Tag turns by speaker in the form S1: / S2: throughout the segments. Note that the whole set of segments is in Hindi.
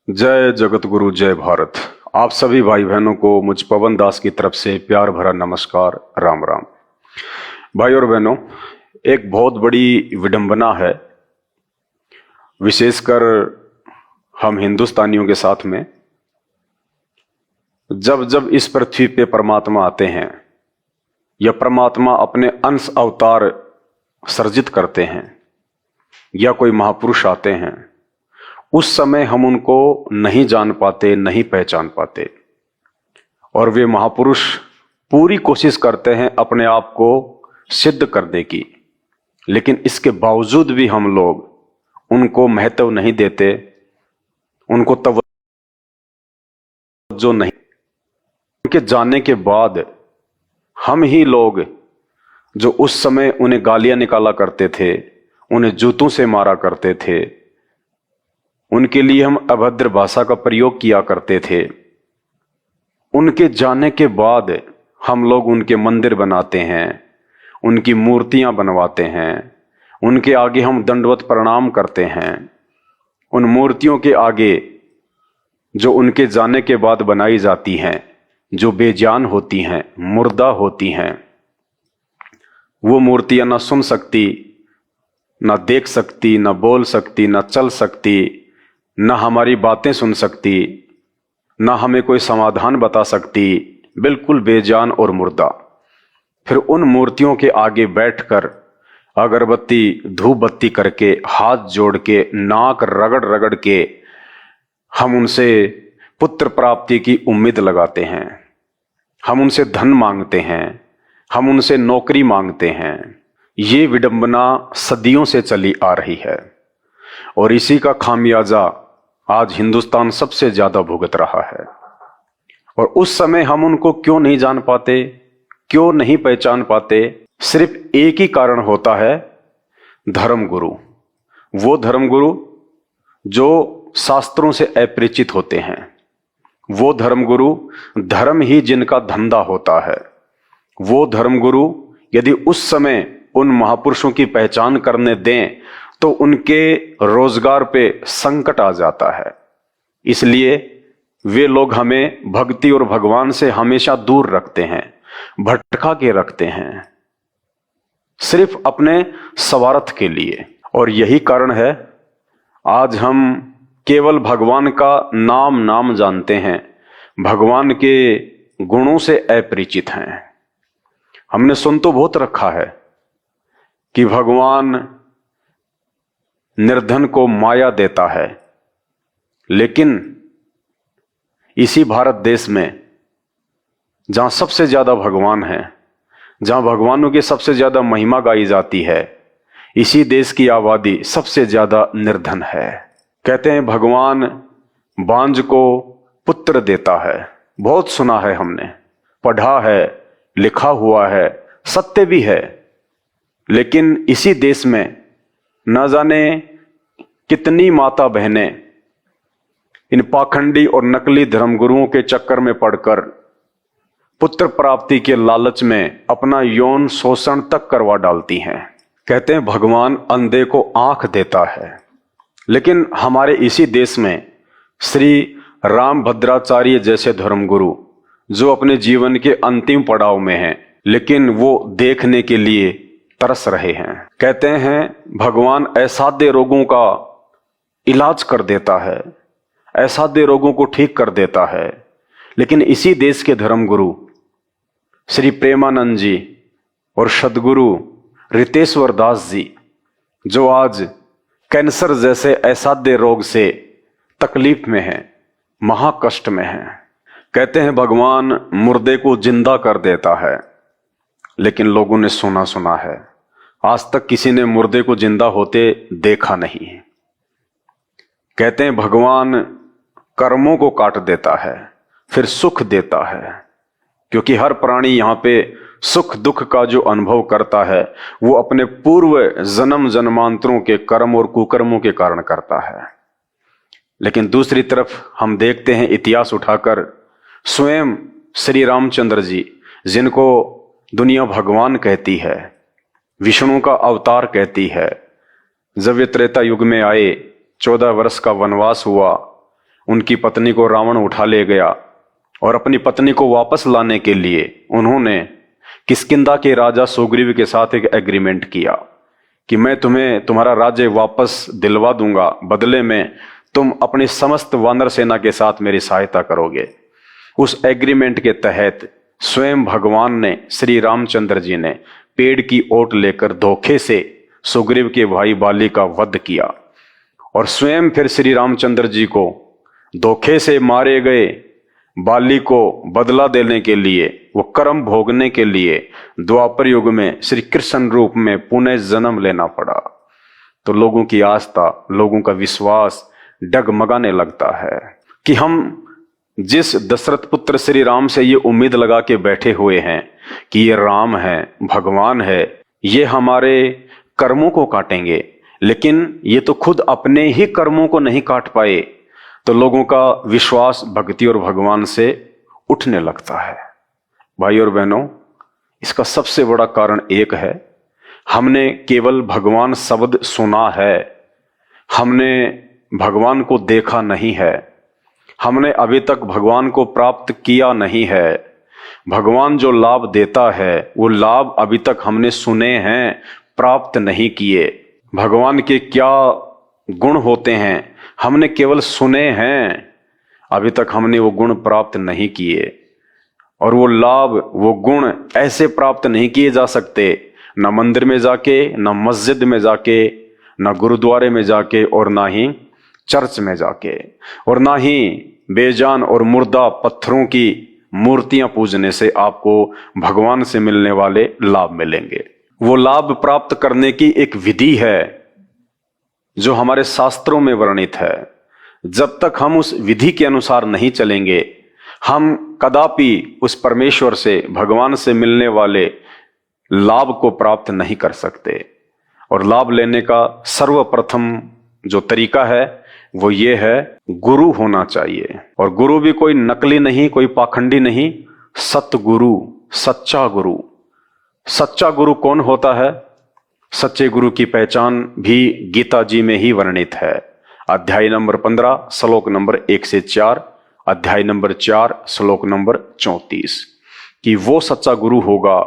S1: जय जगत गुरु जय भारत। आप सभी भाई बहनों को मुझ पवन दास की तरफ से प्यार भरा नमस्कार, राम राम। भाई और बहनों, एक बहुत बड़ी विडंबना है, विशेषकर हम हिंदुस्तानियों के साथ में। जब जब इस पृथ्वी पे परमात्मा आते हैं या परमात्मा अपने अंश अवतार सर्जित करते हैं या कोई महापुरुष आते हैं, उस समय हम उनको नहीं जान पाते, नहीं पहचान पाते। और वे महापुरुष पूरी कोशिश करते हैं अपने आप को सिद्ध करने की, लेकिन इसके बावजूद भी हम लोग उनको महत्व नहीं देते, उनको तवज्जो नहीं। उनके जाने के बाद हम ही लोग जो उस समय उन्हें गालियां निकाला करते थे, उन्हें जूतों से मारा करते थे, उनके लिए हम अभद्र भाषा का प्रयोग किया करते थे, उनके जाने के बाद हम लोग उनके मंदिर बनाते हैं, उनकी मूर्तियां बनवाते हैं, उनके आगे हम दंडवत प्रणाम करते हैं। उन मूर्तियों के आगे जो उनके जाने के बाद बनाई जाती हैं, जो बेजान होती हैं, मुर्दा होती हैं, वो मूर्तियां ना सुन सकती, ना देख सकती, ना बोल सकती, ना चल सकती, ना हमारी बातें सुन सकती, ना हमें कोई समाधान बता सकती, बिल्कुल बेजान और मुर्दा। फिर उन मूर्तियों के आगे बैठकर अगरबत्ती धूप बत्ती करके, हाथ जोड़ के, नाक रगड़ रगड़ के हम उनसे पुत्र प्राप्ति की उम्मीद लगाते हैं, हम उनसे धन मांगते हैं, हम उनसे नौकरी मांगते हैं। ये विडंबना सदियों से चली आ रही है और इसी का खामियाजा आज हिंदुस्तान सबसे ज्यादा भुगत रहा है। और उस समय हम उनको क्यों नहीं जान पाते, क्यों नहीं पहचान पाते? सिर्फ एक ही कारण होता है, धर्मगुरु। वो धर्मगुरु जो शास्त्रों से अपरिचित होते हैं, वो धर्मगुरु धर्म ही जिनका धंधा होता है, वो धर्मगुरु यदि उस समय उन महापुरुषों की पहचान करने दें तो उनके रोजगार पे संकट आ जाता है। इसलिए वे लोग हमें भक्ति और भगवान से हमेशा दूर रखते हैं, भटका के रखते हैं, सिर्फ अपने स्वार्थ के लिए। और यही कारण है आज हम केवल भगवान का नाम जानते हैं, भगवान के गुणों से अपरिचित हैं। हमने सुन तो बहुत रखा है कि भगवान निर्धन को माया देता है, लेकिन इसी भारत देश में जहां सबसे ज्यादा भगवान है, जहां भगवानों की सबसे ज्यादा महिमा गाई जाती है, इसी देश की आबादी सबसे ज्यादा निर्धन है। कहते हैं भगवान बांझ को पुत्र देता है। बहुत सुना है, हमने पढ़ा है, लिखा हुआ है, सत्य भी है। लेकिन इसी देश में न जाने कितनी माता बहनें इन पाखंडी और नकली धर्मगुरुओं के चक्कर में पड़कर पुत्र प्राप्ति के लालच में अपना यौन शोषण तक करवा डालती हैं। कहते हैं भगवान अंधे को आंख देता है, लेकिन हमारे इसी देश में श्री रामभद्राचार्य जैसे धर्मगुरु जो अपने जीवन के अंतिम पड़ाव में हैं, लेकिन वो देखने के लिए तरस रहे हैं। कहते हैं भगवान असाध्य रोगों का इलाज कर देता है, असाध्य रोगों को ठीक कर देता है, लेकिन इसी देश के धर्मगुरु श्री प्रेमानंद जी और सदगुरु रितेश्वर दास जी, जो आज कैंसर जैसे असाध्य रोग से तकलीफ में हैं, महाकष्ट में हैं, कहते हैं भगवान मुर्दे को जिंदा कर देता है। लेकिन लोगों ने सुना है, आज तक किसी ने मुर्दे को जिंदा होते देखा नहीं। कहते हैं भगवान कर्मों को काट देता है, फिर सुख देता है, क्योंकि हर प्राणी यहां पे सुख दुख का जो अनुभव करता है वो अपने पूर्व जन्म जन्मांतरों के कर्म और कुकर्मों के कारण करता है। लेकिन दूसरी तरफ हम देखते हैं इतिहास उठाकर, स्वयं श्री रामचंद्र जी, जिनको दुनिया भगवान कहती है, विष्णु का अवतार कहती है, जब वे त्रेता युग में आए, 14 वर्ष का वनवास हुआ, उनकी पत्नी को रावण उठा ले गया और अपनी पत्नी को वापस लाने के लिए उन्होंने किष्किंधा के राजा सुग्रीव के साथ एक एग्रीमेंट किया कि मैं तुम्हें तुम्हारा राज्य वापस दिलवा दूंगा, बदले में तुम अपनी समस्त वानर सेना के साथ मेरी सहायता करोगे। उस एग्रीमेंट के तहत स्वयं भगवान ने, श्री रामचंद्र जी ने पेड़ की ओट लेकर धोखे से सुग्रीव के भाई बाली का वध किया और स्वयं फिर श्री रामचंद्र जी को धोखे से मारे गए बाली को बदला देने के लिए, वो कर्म भोगने के लिए द्वापर युग में श्री कृष्ण रूप में पुनः जन्म लेना पड़ा। तो लोगों की आस्था, लोगों का विश्वास डगमगाने लगता है कि हम जिस दशरथ पुत्र श्री राम से ये उम्मीद लगा के बैठे हुए हैं कि ये राम है, भगवान है, ये हमारे कर्मों को काटेंगे, लेकिन ये तो खुद अपने ही कर्मों को नहीं काट पाए, तो लोगों का विश्वास भक्ति और भगवान से उठने लगता है। भाई और बहनों, इसका सबसे बड़ा कारण एक है, हमने केवल भगवान शब्द सुना है, हमने भगवान को देखा नहीं है, हमने अभी तक भगवान को प्राप्त किया नहीं है। भगवान जो लाभ देता है वो लाभ अभी तक हमने सुने हैं, प्राप्त नहीं किए। भगवान के क्या गुण होते हैं हमने केवल सुने हैं, अभी तक हमने वो गुण प्राप्त नहीं किए। और वो लाभ, वो गुण ऐसे प्राप्त नहीं किए जा सकते, ना मंदिर में जाके, ना मस्जिद में जाके, ना गुरुद्वारे में जाके, और ना ही चर्च में जाके, और ना ही बेजान और मुर्दा पत्थरों की मूर्तियां पूजने से आपको भगवान से मिलने वाले लाभ मिलेंगे। वो लाभ प्राप्त करने की एक विधि है जो हमारे शास्त्रों में वर्णित है। जब तक हम उस विधि के अनुसार नहीं चलेंगे, हम कदापि उस परमेश्वर से, भगवान से मिलने वाले लाभ को प्राप्त नहीं कर सकते। और लाभ लेने का सर्वप्रथम जो तरीका है वो ये है, गुरु होना चाहिए। और गुरु भी कोई नकली नहीं, कोई पाखंडी नहीं, सतगुरु, सच्चा गुरु। सच्चा गुरु कौन होता है? सच्चे गुरु की पहचान भी गीता जी में ही वर्णित है। अध्याय नंबर 15 श्लोक नंबर 1 से 4, अध्याय नंबर 4 श्लोक नंबर 34, कि वो सच्चा गुरु होगा,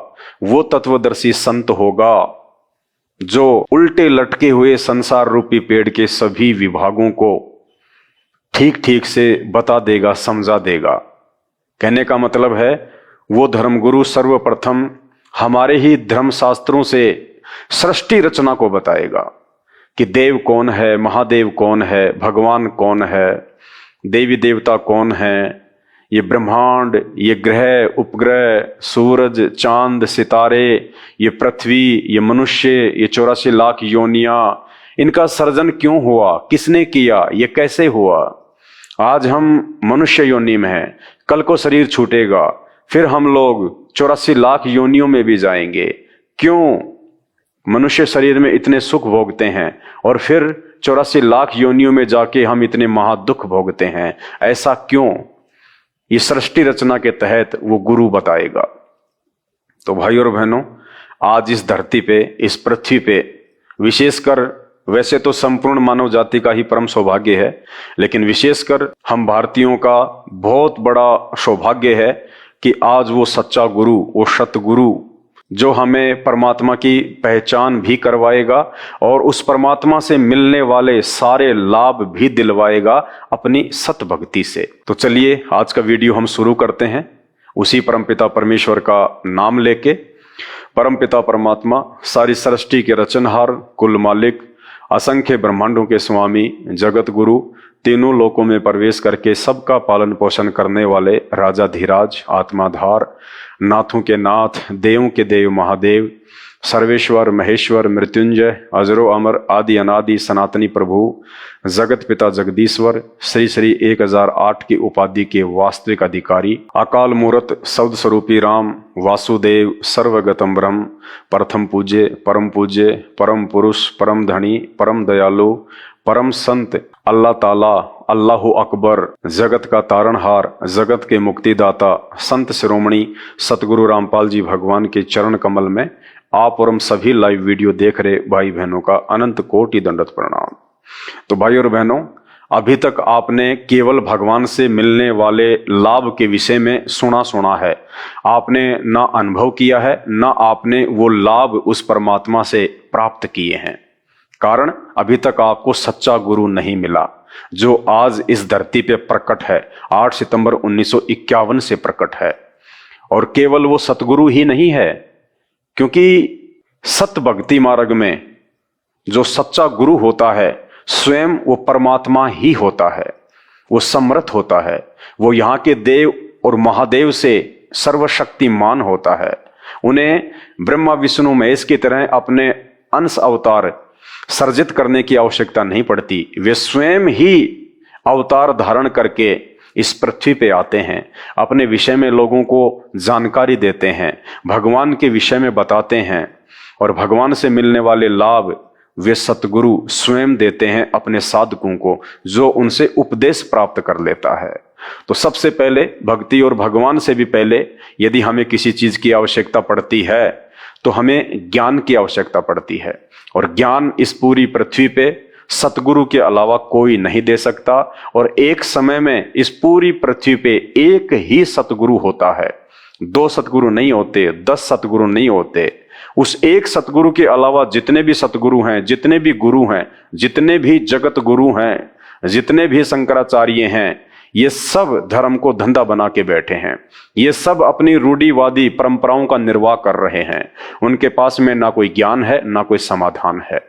S1: वो तत्वदर्शी संत होगा जो उल्टे लटके हुए संसार रूपी पेड़ के सभी विभागों को ठीक ठीक से बता देगा, समझा देगा। कहने का मतलब है, वो धर्मगुरु सर्वप्रथम हमारे ही धर्मशास्त्रों से सृष्टि रचना को बताएगा कि देव कौन है, महादेव कौन है, भगवान कौन है, देवी देवता कौन है, ये ब्रह्मांड, ये ग्रह उपग्रह, सूरज, चांद, सितारे, ये पृथ्वी, ये मनुष्य, ये 84 लाख योनियां, इनका सर्जन क्यों हुआ, किसने किया, ये कैसे हुआ। आज हम मनुष्य योनि में हैं, कल को शरीर छूटेगा, फिर हम लोग 84 लाख योनियों में भी जाएंगे। क्यों मनुष्य शरीर में इतने सुख भोगते हैं और फिर 84 लाख योनियों में जाके हम इतने महादुख भोगते हैं, ऐसा क्यों? ये सृष्टि रचना के तहत वो गुरु बताएगा। तो भाई और बहनों, आज इस धरती पे, इस पृथ्वी पे, विशेषकर, वैसे तो संपूर्ण मानव जाति का ही परम सौभाग्य है, लेकिन विशेषकर हम भारतीयों का बहुत बड़ा सौभाग्य है कि आज वो सच्चा गुरु, वो सतगुरु, जो हमें परमात्मा की पहचान भी करवाएगा और उस परमात्मा से मिलने वाले सारे लाभ भी दिलवाएगा अपनी सत भक्ति से। तो चलिए आज का वीडियो हम शुरू करते हैं उसी परमपिता परमेश्वर का नाम लेके। परमपिता परमात्मा सारी सृष्टि के रचनहार, कुल मालिक, असंख्य ब्रह्मांडों के स्वामी, जगत गुरु, तीनों लोकों में प्रवेश करके सबका पालन पोषण करने वाले राजाधिराज, आत्माधार, नाथों के नाथ, देवों के देव महादेव, सर्वेश्वर, महेश्वर, मृत्युंजय, अजरो अमर, आदि अनादि सनातनी प्रभु, जगत पिता जगदीश्वर, श्री श्री 1008 की उपाधि के वास्तविक अधिकारी, अकाल मूर्त शब्द स्वरूपी राम, वासुदेव, सर्वगतम ब्रह्म, प्रथम पूज्य, परम पुरुष, परम धनी, परम दयालु, परम संत, अल्लाह ताला, अल्लाहु अकबर, जगत का तारणहार, जगत के मुक्तिदाता, संत शिरोमणि सतगुरु रामपाल जी भगवान के चरण कमल में आप और हम सभी लाइव वीडियो देख रहे भाई बहनों का अनंत कोटि दंडवत प्रणाम। तो भाई और बहनों, अभी तक आपने केवल भगवान से मिलने वाले लाभ के विषय में सुना है। आपने ना अनुभव किया है, ना आपने वो लाभ उस परमात्मा से प्राप्त किए हैं। कारण अभी तक आपको सच्चा गुरु नहीं मिला, जो आज इस धरती पे प्रकट है, 8 सितंबर 1951 से प्रकट है। और केवल वो सतगुरु ही नहीं है, क्योंकि सत भक्ति मार्ग में जो सच्चा गुरु होता है स्वयं वो परमात्मा ही होता है। वो समर्थ होता है, वो यहाँ के देव और महादेव से सर्वशक्तिमान होता है। उन्हें ब्रह्मा विष्णु महेश की तरह अपने अंश अवतार सर्जित करने की आवश्यकता नहीं पड़ती। वे स्वयं ही अवतार धारण करके इस पृथ्वी पे आते हैं, अपने विषय में लोगों को जानकारी देते हैं, भगवान के विषय में बताते हैं, और भगवान से मिलने वाले लाभ वे सतगुरु स्वयं देते हैं अपने साधकों को, जो उनसे उपदेश प्राप्त कर लेता है। तो सबसे पहले भक्ति और भगवान से भी पहले यदि हमें किसी चीज की आवश्यकता पड़ती है तो हमें ज्ञान की आवश्यकता पड़ती है। और ज्ञान इस पूरी पृथ्वी पे सतगुरु के अलावा कोई नहीं दे सकता। और एक समय में इस पूरी पृथ्वी पे एक ही सतगुरु होता है, 2 सतगुरु नहीं होते, 10 सतगुरु नहीं होते। उस एक सतगुरु के अलावा जितने भी सतगुरु हैं, जितने भी गुरु हैं, जितने भी जगत गुरु हैं, जितने भी शंकराचार्य हैं, ये सब धर्म को धंधा बना के बैठे हैं। ये सब अपनी रूढ़िवादी परंपराओं का निर्वाह कर रहे हैं। उनके पास में ना कोई ज्ञान है, ना कोई समाधान है।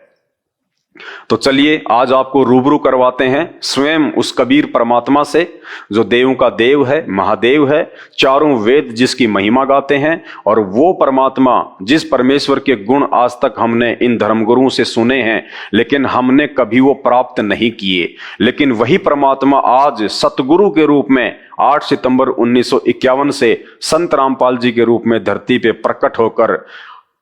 S1: तो चलिए आज आपको रूबरू करवाते हैं स्वयं उस कबीर परमात्मा से, जो देवों का देव है, महादेव है, चारों वेद जिसकी महिमा गाते हैं। और वो परमात्मा जिस परमेश्वर के गुण आज तक हमने इन धर्मगुरुओं से सुने हैं, लेकिन हमने कभी वो प्राप्त नहीं किए, लेकिन वही परमात्मा आज सतगुरु के रूप में 8 सितंबर 1951 से संत रामपाल जी के रूप में धरती पे प्रकट होकर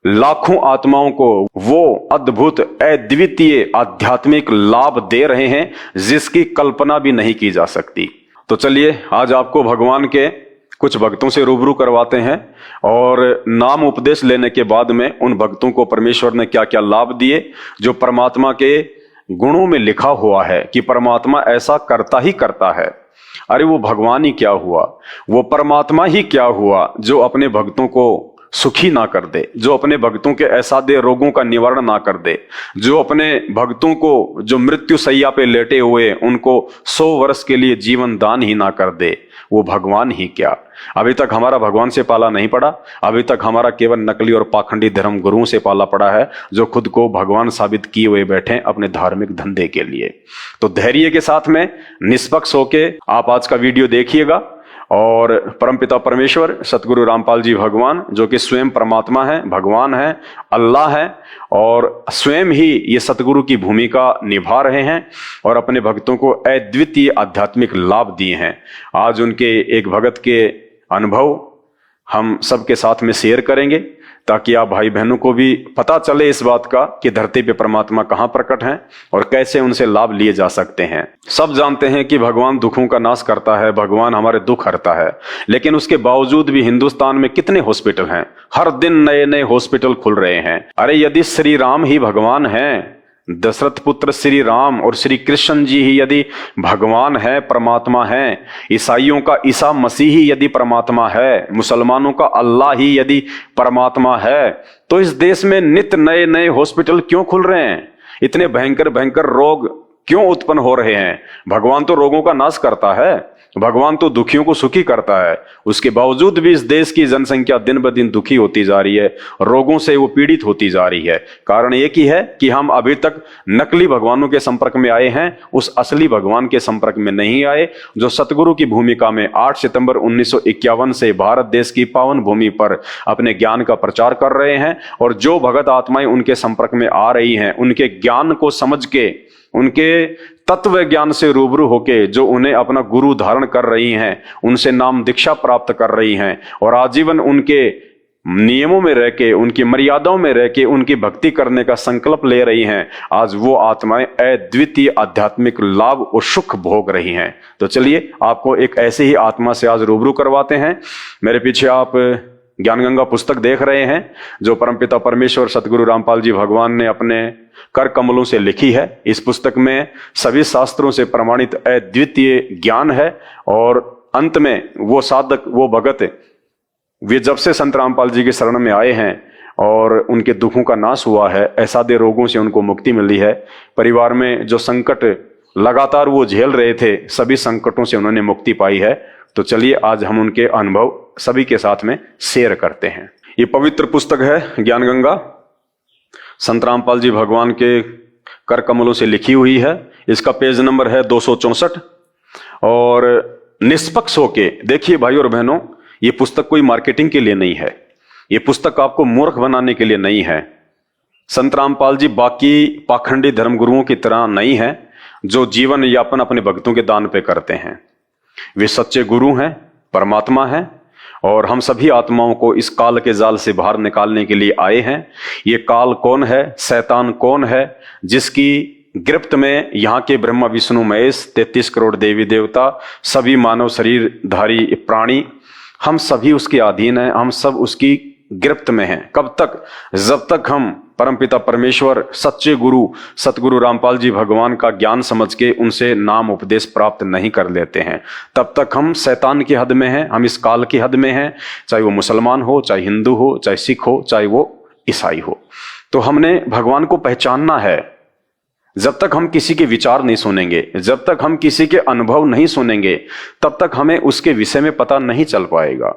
S1: लाखों आत्माओं को वो अद्भुत अद्वितीय आध्यात्मिक लाभ दे रहे हैं, जिसकी कल्पना भी नहीं की जा सकती। तो चलिए आज आपको भगवान के कुछ भक्तों से रूबरू करवाते हैं, और नाम उपदेश लेने के बाद में उन भक्तों को परमेश्वर ने क्या क्या लाभ दिए, जो परमात्मा के गुणों में लिखा हुआ है कि परमात्मा ऐसा करता ही करता है। अरे वो भगवान ही क्या हुआ, वो परमात्मा ही क्या हुआ जो अपने भक्तों को सुखी ना कर दे, जो अपने भक्तों के असाध्य रोगों का निवारण ना कर दे, जो अपने भक्तों को जो मृत्यु सैया पे लेटे हुए उनको 100 वर्ष के लिए जीवन दान ही ना कर दे। वो भगवान ही क्या। अभी तक हमारा भगवान से पाला नहीं पड़ा, अभी तक हमारा केवल नकली और पाखंडी धर्म गुरुओं से पाला पड़ा है, जो खुद को भगवान साबित किए हुए बैठे अपने धार्मिक धंधे के लिए। तो धैर्य के साथ में निष्पक्ष होके आप आज का वीडियो देखिएगा, और परमपिता परमेश्वर सतगुरु रामपाल जी भगवान, जो कि स्वयं परमात्मा है, भगवान है, अल्लाह है, और स्वयं ही ये सतगुरु की भूमिका निभा रहे हैं और अपने भक्तों को अद्वितीय आध्यात्मिक लाभ दिए हैं। आज उनके एक भगत के अनुभव हम सबके साथ में शेयर करेंगे, ताकि आप भाई बहनों को भी पता चले इस बात का कि धरती पे परमात्मा कहाँ प्रकट हैं और कैसे उनसे लाभ लिए जा सकते हैं। सब जानते हैं कि भगवान दुखों का नाश करता है, भगवान हमारे दुख हरता है, लेकिन उसके बावजूद भी हिंदुस्तान में कितने हॉस्पिटल हैं, हर दिन नए नए हॉस्पिटल खुल रहे हैं। अरे यदि श्री राम ही भगवान हैं, दशरथ पुत्र श्री राम और श्री कृष्ण जी ही यदि भगवान है, परमात्मा है, ईसाइयों का ईसा मसीह ही यदि परमात्मा है, मुसलमानों का अल्लाह ही यदि परमात्मा है, तो इस देश में नित नए नए हॉस्पिटल क्यों खुल रहे हैं? इतने भयंकर भयंकर रोग क्यों उत्पन्न हो रहे हैं? भगवान तो रोगों का नाश करता है, भगवान तो दुखियों को सुखी करता है। उसके बावजूद भी इस देश की जनसंख्या दिन ब दिन दुखी होती जा रही है, रोगों से वो पीड़ित होती जा रही है। कारण एक ही है कि हम अभी तक नकली भगवानों के संपर्क में आए हैं, उस असली भगवान के संपर्क में नहीं आए, जो सतगुरु की भूमिका में 8 सितंबर 1951 से भारत देश की पावन भूमि पर अपने ज्ञान का प्रचार कर रहे हैं। और जो भगत आत्माएं उनके संपर्क में आ रही हैं, उनके ज्ञान को समझ के, उनके तत्व ज्ञान से रूबरू होके जो उन्हें अपना गुरु धारण कर रही हैं, उनसे नाम दीक्षा प्राप्त कर रही हैं, और आजीवन उनके नियमों में रह के, उनकी मर्यादाओं में रह के उनकी भक्ति करने का संकल्प ले रही हैं, आज वो आत्माएं अद्वितीय आध्यात्मिक लाभ और सुख भोग रही हैं। तो चलिए आपको एक ऐसी ही आत्मा से आज रूबरू करवाते हैं। मेरे पीछे आप ज्ञानगंगा पुस्तक देख रहे हैं, जो परमपिता परमेश्वर सतगुरु रामपाल जी भगवान ने अपने कर कमलों से लिखी है। इस पुस्तक में सभी शास्त्रों से प्रमाणित अद्वितीय ज्ञान है। और अंत में वो साधक, वो भगत, वे जब से संत रामपाल जी के शरण में आए हैं और उनके दुखों का नाश हुआ है, असाध्य रोगों से उनको मुक्ति मिली है, परिवार में जो संकट लगातार वो झेल रहे थे, सभी संकटों से उन्होंने मुक्ति पाई है। तो चलिए आज हम उनके अनुभव सभी के साथ में शेयर करते हैं। ये पवित्र पुस्तक है ज्ञानगंगा, संत रामपाल जी भगवान के कर कमलों से लिखी हुई है। इसका पेज नंबर है 264। और निष्पक्ष होके देखिए भाई और बहनों, ये पुस्तक कोई मार्केटिंग के लिए नहीं है, ये पुस्तक आपको मूर्ख बनाने के लिए नहीं है। संत रामपाल जी बाकी पाखंडी धर्मगुरुओं की तरह नहीं है जो जीवन यापन अपने भक्तों के दान पे करते हैं। वे सच्चे गुरु हैं, परमात्मा हैं, और हम सभी आत्माओं को इस काल के जाल से बाहर निकालने के लिए आए हैं। ये काल कौन है, शैतान कौन है, जिसकी गिरफ्त में यहाँ के ब्रह्मा विष्णु महेश 33 करोड़ देवी देवता, सभी मानव शरीरधारी प्राणी, हम सभी उसके अधीन हैं, हम सब उसकी गिरफ्त में हैं। कब तक? जब तक हम परमपिता परमेश्वर सच्चे गुरु सतगुरु रामपाल जी भगवान का ज्ञान समझ के उनसे नाम उपदेश प्राप्त नहीं कर लेते हैं, तब तक हम शैतान की हद में हैं, हम इस काल की हद में हैं। चाहे वो मुसलमान हो, चाहे हिंदू हो, चाहे सिख हो, चाहे वो ईसाई हो। तो हमने भगवान को पहचानना है। जब तक हम किसी के विचार नहीं सुनेंगे, जब तक हम किसी के अनुभव नहीं सुनेंगे, तब तक हमें उसके विषय में पता नहीं चल पाएगा।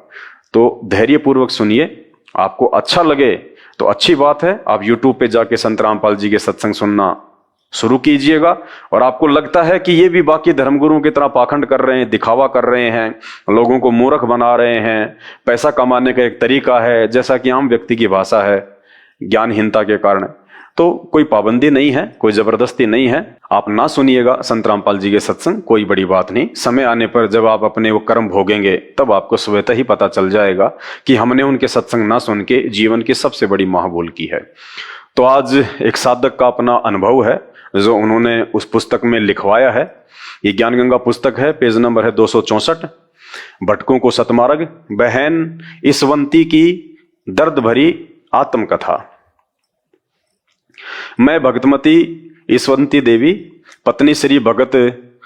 S1: तो धैर्यपूर्वक सुनिए। आपको अच्छा लगे तो अच्छी बात है, आप YouTube पे जाके संत रामपाल जी के सत्संग सुनना शुरू कीजिएगा। और आपको लगता है कि ये भी बाकी धर्मगुरुओं की तरह पाखंड कर रहे हैं, दिखावा कर रहे हैं, लोगों को मूर्ख बना रहे हैं, पैसा कमाने का एक तरीका है, जैसा कि आम व्यक्ति की भाषा है ज्ञानहीनता के कारण, तो कोई पाबंदी नहीं है, कोई जबरदस्ती नहीं है। आप ना सुनिएगा संत रामपाल जी के सत्संग, कोई बड़ी बात नहीं। समय आने पर जब आप अपने वो कर्म भोगेंगे, तब आपको स्वतः ही पता चल जाएगा कि हमने उनके सत्संग ना सुन के जीवन की सबसे बड़ी महाभूल की है। तो आज एक साधक का अपना अनुभव है जो उन्होंने उस पुस्तक में लिखवाया है। ये ज्ञानगंगा पुस्तक है, पेज नंबर है 264। भटकों को सतमार्ग, बहन ईसवंती की दर्द भरी आत्मकथा। मैं भगतमती ईसवंती देवी, पत्नी श्री भगत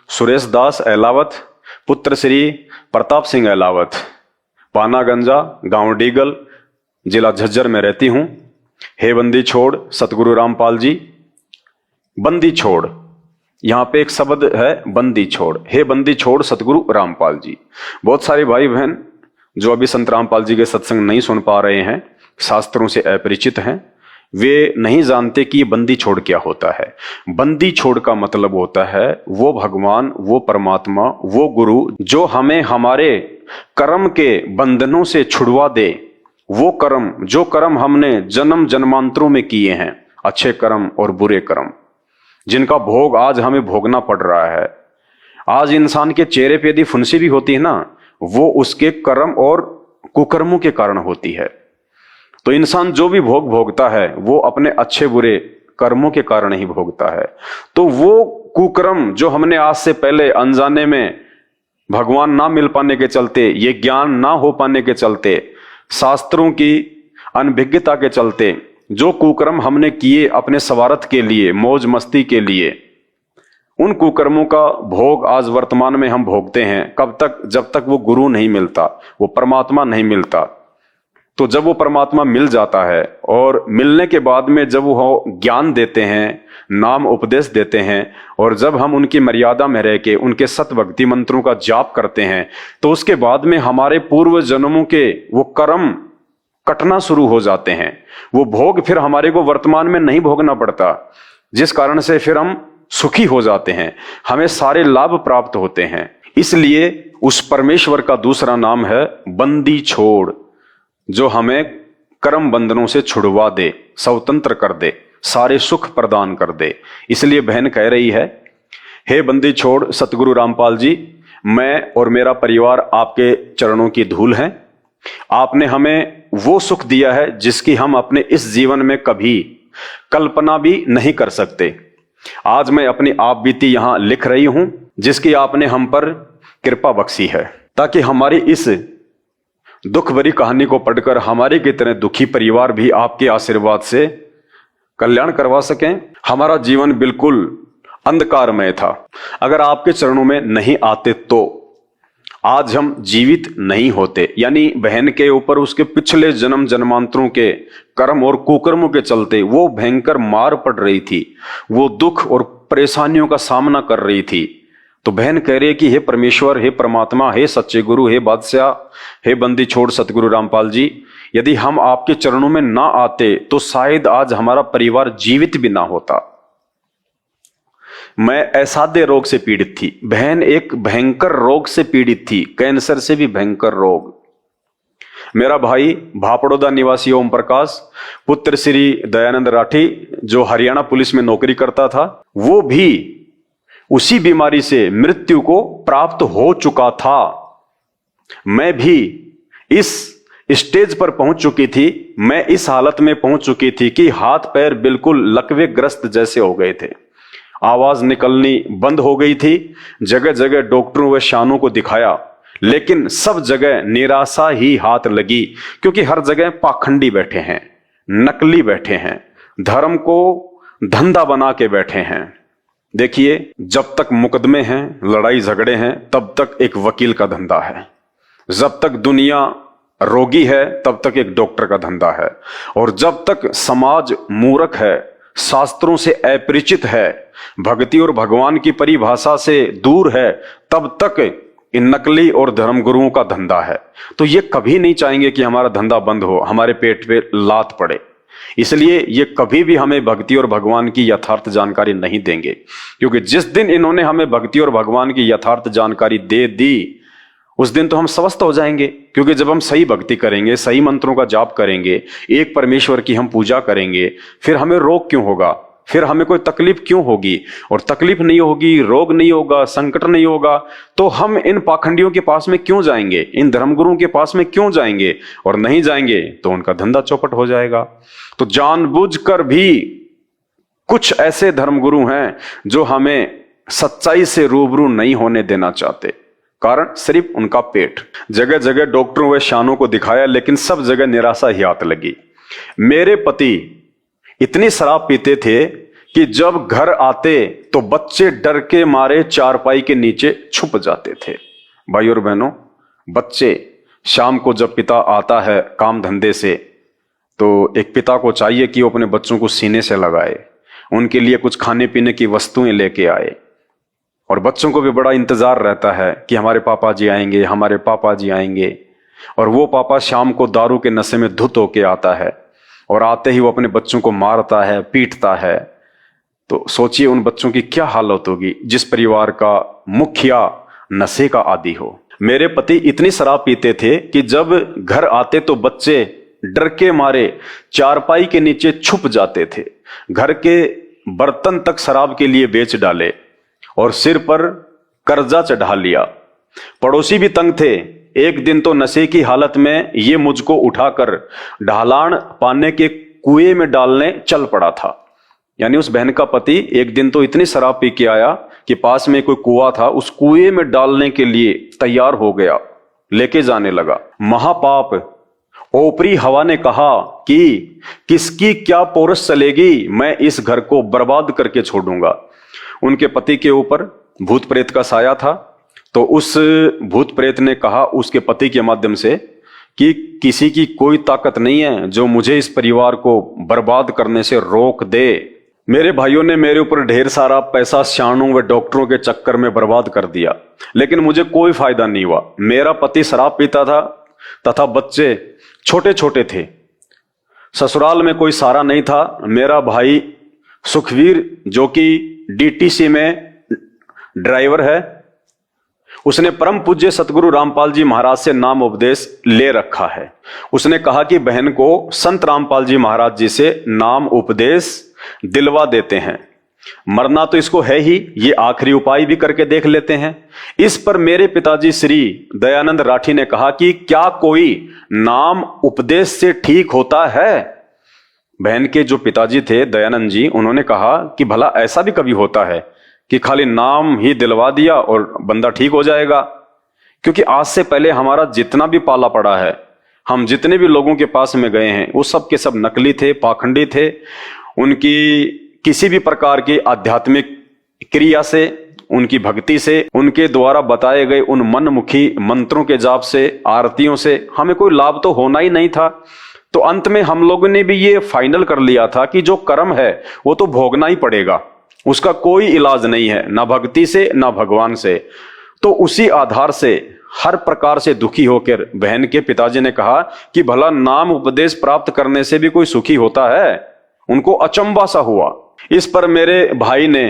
S1: सुरेश दास अहलावत, पुत्र श्री प्रताप सिंह अहलावत, पानागंजा गांव डीगल, जिला झज्जर में रहती हूं। हे बंदी छोड़ सतगुरु रामपाल जी। बंदी छोड़, यहां पे एक शब्द है बंदी छोड़। हे बंदी छोड़ सतगुरु रामपाल जी। बहुत सारे भाई बहन जो अभी संत रामपाल जी के सत्संग नहीं सुन पा रहे हैं, शास्त्रों से अपरिचित हैं, वे नहीं जानते कि ये बंदी छोड़ क्या होता है। बंदी छोड़ का मतलब होता है वो भगवान, वो परमात्मा, वो गुरु जो हमें हमारे कर्म के बंधनों से छुड़वा दे। वो कर्म, जो कर्म हमने जन्म जन्मांतरों में किए हैं, अच्छे कर्म और बुरे कर्म, जिनका भोग आज हमें भोगना पड़ रहा है। आज इंसान के चेहरे पे यदि फुंसी भी होती है ना, वो उसके कर्म और कुकर्मों के कारण होती है। तो इंसान जो भी भोग भोगता है वो अपने अच्छे बुरे कर्मों के कारण ही भोगता है। तो वो कुकर्म जो हमने आज से पहले अनजाने में, भगवान ना मिल पाने के चलते, ये ज्ञान ना हो पाने के चलते, शास्त्रों की अनभिज्ञता के चलते, जो कुकर्म हमने किए अपने स्वार्थ के लिए, मौज मस्ती के लिए, उन कुकर्मों का भोग आज वर्तमान में हम भोगते हैं। कब तक? जब तक वो गुरु नहीं मिलता, वो परमात्मा नहीं मिलता। तो जब वो परमात्मा मिल जाता है और मिलने के बाद में जब वो ज्ञान देते हैं, नाम उपदेश देते हैं, और जब हम उनकी मर्यादा में रह के उनके सत भक्ति मंत्रों का जाप करते हैं, तो उसके बाद में हमारे पूर्व जन्मों के वो कर्म कटना शुरू हो जाते हैं। वो भोग फिर हमारे को वर्तमान में नहीं भोगना पड़ता, जिस कारण से फिर हम सुखी हो जाते हैं, हमें सारे लाभ प्राप्त होते हैं। इसलिए उस परमेश्वर का दूसरा नाम है बंदी छोड़, जो हमें कर्म बंधनों से छुड़वा दे, स्वतंत्र कर दे, सारे सुख प्रदान कर दे। इसलिए बहन कह रही है, हे बंदी छोड़ सतगुरु रामपाल जी, मैं और मेरा परिवार आपके चरणों की धूल हैं। आपने हमें वो सुख दिया है जिसकी हम अपने इस जीवन में कभी कल्पना भी नहीं कर सकते। आज मैं अपनी आप बीती यहां लिख रही हूं, जिसकी आपने हम पर कृपा बख्शी है, ताकि हमारी इस दुख भरी कहानी को पढ़कर हमारे की तरह दुखी परिवार भी आपके आशीर्वाद से कल्याण करवा सकें। हमारा जीवन बिल्कुल अंधकारमय था। अगर आपके चरणों में नहीं आते तो आज हम जीवित नहीं होते। यानी बहन के ऊपर उसके पिछले जन्म जन्मांतरों के कर्म और कुकर्मों के चलते वो भयंकर मार पड़ रही थी, वो दुख और परेशानियों का सामना कर रही थी। तो बहन कह रही है कि हे परमेश्वर, हे परमात्मा, हे सच्चे गुरु, हे बादशाह, हे बंदी छोड़ सतगुरु रामपाल जी, यदि हम आपके चरणों में ना आते तो शायद आज हमारा परिवार जीवित भी ना होता। मैं असाध्य रोग से पीड़ित थी, बहन एक भयंकर रोग से पीड़ित थी, कैंसर से भी भयंकर रोग। मेरा भाई भापड़ोदा निवासी ओम प्रकाश, पुत्र श्री दयानंद राठी, जो हरियाणा पुलिस में नौकरी करता था, वो भी उसी बीमारी से मृत्यु को प्राप्त हो चुका था। मैं भी इस स्टेज पर पहुंच चुकी थी, मैं इस हालत में पहुंच चुकी थी कि हाथ पैर बिल्कुल लकवे ग्रस्त जैसे हो गए थे, आवाज निकलनी बंद हो गई थी। जगह जगह डॉक्टरों व शानों को दिखाया, लेकिन सब जगह निराशा ही हाथ लगी, क्योंकि हर जगह पाखंडी बैठे हैं, नकली बैठे हैं, धर्म को धंधा बना के बैठे हैं। देखिए, जब तक मुकदमे हैं, लड़ाई झगड़े हैं, तब तक एक वकील का धंधा है। जब तक दुनिया रोगी है, तब तक एक डॉक्टर का धंधा है। और जब तक समाज मूर्ख है, शास्त्रों से अपरिचित है, भक्ति और भगवान की परिभाषा से दूर है, तब तक इन नकली और धर्मगुरुओं का धंधा है। तो ये कभी नहीं चाहेंगे कि हमारा धंधा बंद हो, हमारे पेट पे लात पड़े। इसलिए ये कभी भी हमें भक्ति और भगवान की यथार्थ जानकारी नहीं देंगे, क्योंकि जिस दिन इन्होंने हमें भक्ति और भगवान की यथार्थ जानकारी दे दी, उस दिन तो हम स्वस्थ हो जाएंगे। क्योंकि जब हम सही भक्ति करेंगे, सही मंत्रों का जाप करेंगे, एक परमेश्वर की हम पूजा करेंगे, फिर हमें रोग क्यों होगा, फिर हमें कोई तकलीफ क्यों होगी? और तकलीफ नहीं होगी, रोग नहीं होगा, संकट नहीं होगा, तो हम इन पाखंडियों के पास में क्यों जाएंगे, इन धर्मगुरुओं के पास में क्यों जाएंगे? और नहीं जाएंगे तो उनका धंधा चौपट हो जाएगा। तो जानबूझकर भी कुछ ऐसे धर्मगुरु हैं जो हमें सच्चाई से रूबरू नहीं होने देना चाहते, कारण सिर्फ उनका पेट। जगह जगह डॉक्टरों व शानों को दिखाया, लेकिन सब जगह निराशा ही हाथ लगी। मेरे पति इतनी शराब पीते थे कि जब घर आते तो बच्चे डर के मारे चारपाई के नीचे छुप जाते थे। भाई और बहनों, बच्चे शाम को जब पिता आता है काम धंधे से, तो एक पिता को चाहिए कि वो अपने बच्चों को सीने से लगाए, उनके लिए कुछ खाने पीने की वस्तुएं लेके आए। और बच्चों को भी बड़ा इंतजार रहता है कि हमारे पापा जी आएंगे, हमारे पापा जी आएंगे। और वो पापा शाम को दारू के नशे में धुत होके आता है, और आते ही वो अपने बच्चों को मारता है, पीटता है। तो सोचिए उन बच्चों की क्या हालत होगी जिस परिवार का मुखिया नशे का आदी हो। मेरे पति इतनी शराब पीते थे कि जब घर आते तो बच्चे डर के मारे चारपाई के नीचे छुप जाते थे। घर के बर्तन तक शराब के लिए बेच डाले और सिर पर कर्जा चढ़ा लिया। पड़ोसी भी तंग थे। एक दिन तो नशे की हालत में ये मुझको उठाकर ढालान पाने के कुएं में डालने चल पड़ा था। यानी उस बहन का पति एक दिन तो इतनी शराब पी के आया कि पास में कोई कुआं था, उस कुएं में डालने के लिए तैयार हो गया, लेके जाने लगा। महापाप। ओपरी हवा ने कहा कि किसकी क्या पोरस चलेगी, मैं इस घर को बर्बाद करके छोड़ूंगा। उनके पति के ऊपर भूत प्रेत का साया था, तो उस भूत प्रेत ने कहा उसके पति के माध्यम से कि किसी की कोई ताकत नहीं है जो मुझे इस परिवार को बर्बाद करने से रोक दे। मेरे भाइयों ने मेरे ऊपर ढेर सारा पैसा शानों व डॉक्टरों के चक्कर में बर्बाद कर दिया, लेकिन मुझे कोई फायदा नहीं हुआ। मेरा पति शराब पीता था तथा बच्चे छोटे छोटे थे। ससुराल में कोई सहारा नहीं था। मेरा भाई सुखवीर, जो कि डीटीसी में ड्राइवर है, उसने परम पूज्य सतगुरु रामपाल जी महाराज से नाम उपदेश ले रखा है। उसने कहा कि बहन को संत रामपाल जी महाराज जी से नाम उपदेश दिलवा देते हैं। मरना तो इसको है ही, ये आखिरी उपाय भी करके देख लेते हैं। इस पर मेरे पिताजी श्री दयानंद राठी ने कहा कि क्या कोई नाम उपदेश से ठीक होता है? बहन के जो पिताजी थे दयानंद जी, उन्होंने कहा कि भला ऐसा भी कभी होता है कि खाली नाम ही दिलवा दिया और बंदा ठीक हो जाएगा? क्योंकि आज से पहले हमारा जितना भी पाला पड़ा है, हम जितने भी लोगों के पास में गए हैं वो सब के सब नकली थे, पाखंडी थे। उनकी किसी भी प्रकार की आध्यात्मिक क्रिया से, उनकी भक्ति से, उनके द्वारा बताए गए उन मनमुखी मंत्रों के जाप से, आरतियों से हमें कोई लाभ तो होना ही नहीं था। तो अंत में हम लोगों ने भी ये फाइनल कर लिया था कि जो कर्म है वो तो भोगना ही पड़ेगा, उसका कोई इलाज नहीं है, ना भक्ति से ना भगवान से। तो उसी आधार से हर प्रकार से दुखी होकर बहन के पिताजी ने कहा कि भला नाम उपदेश प्राप्त करने से भी कोई सुखी होता है? उनको अचंभा सा हुआ। इस पर मेरे भाई ने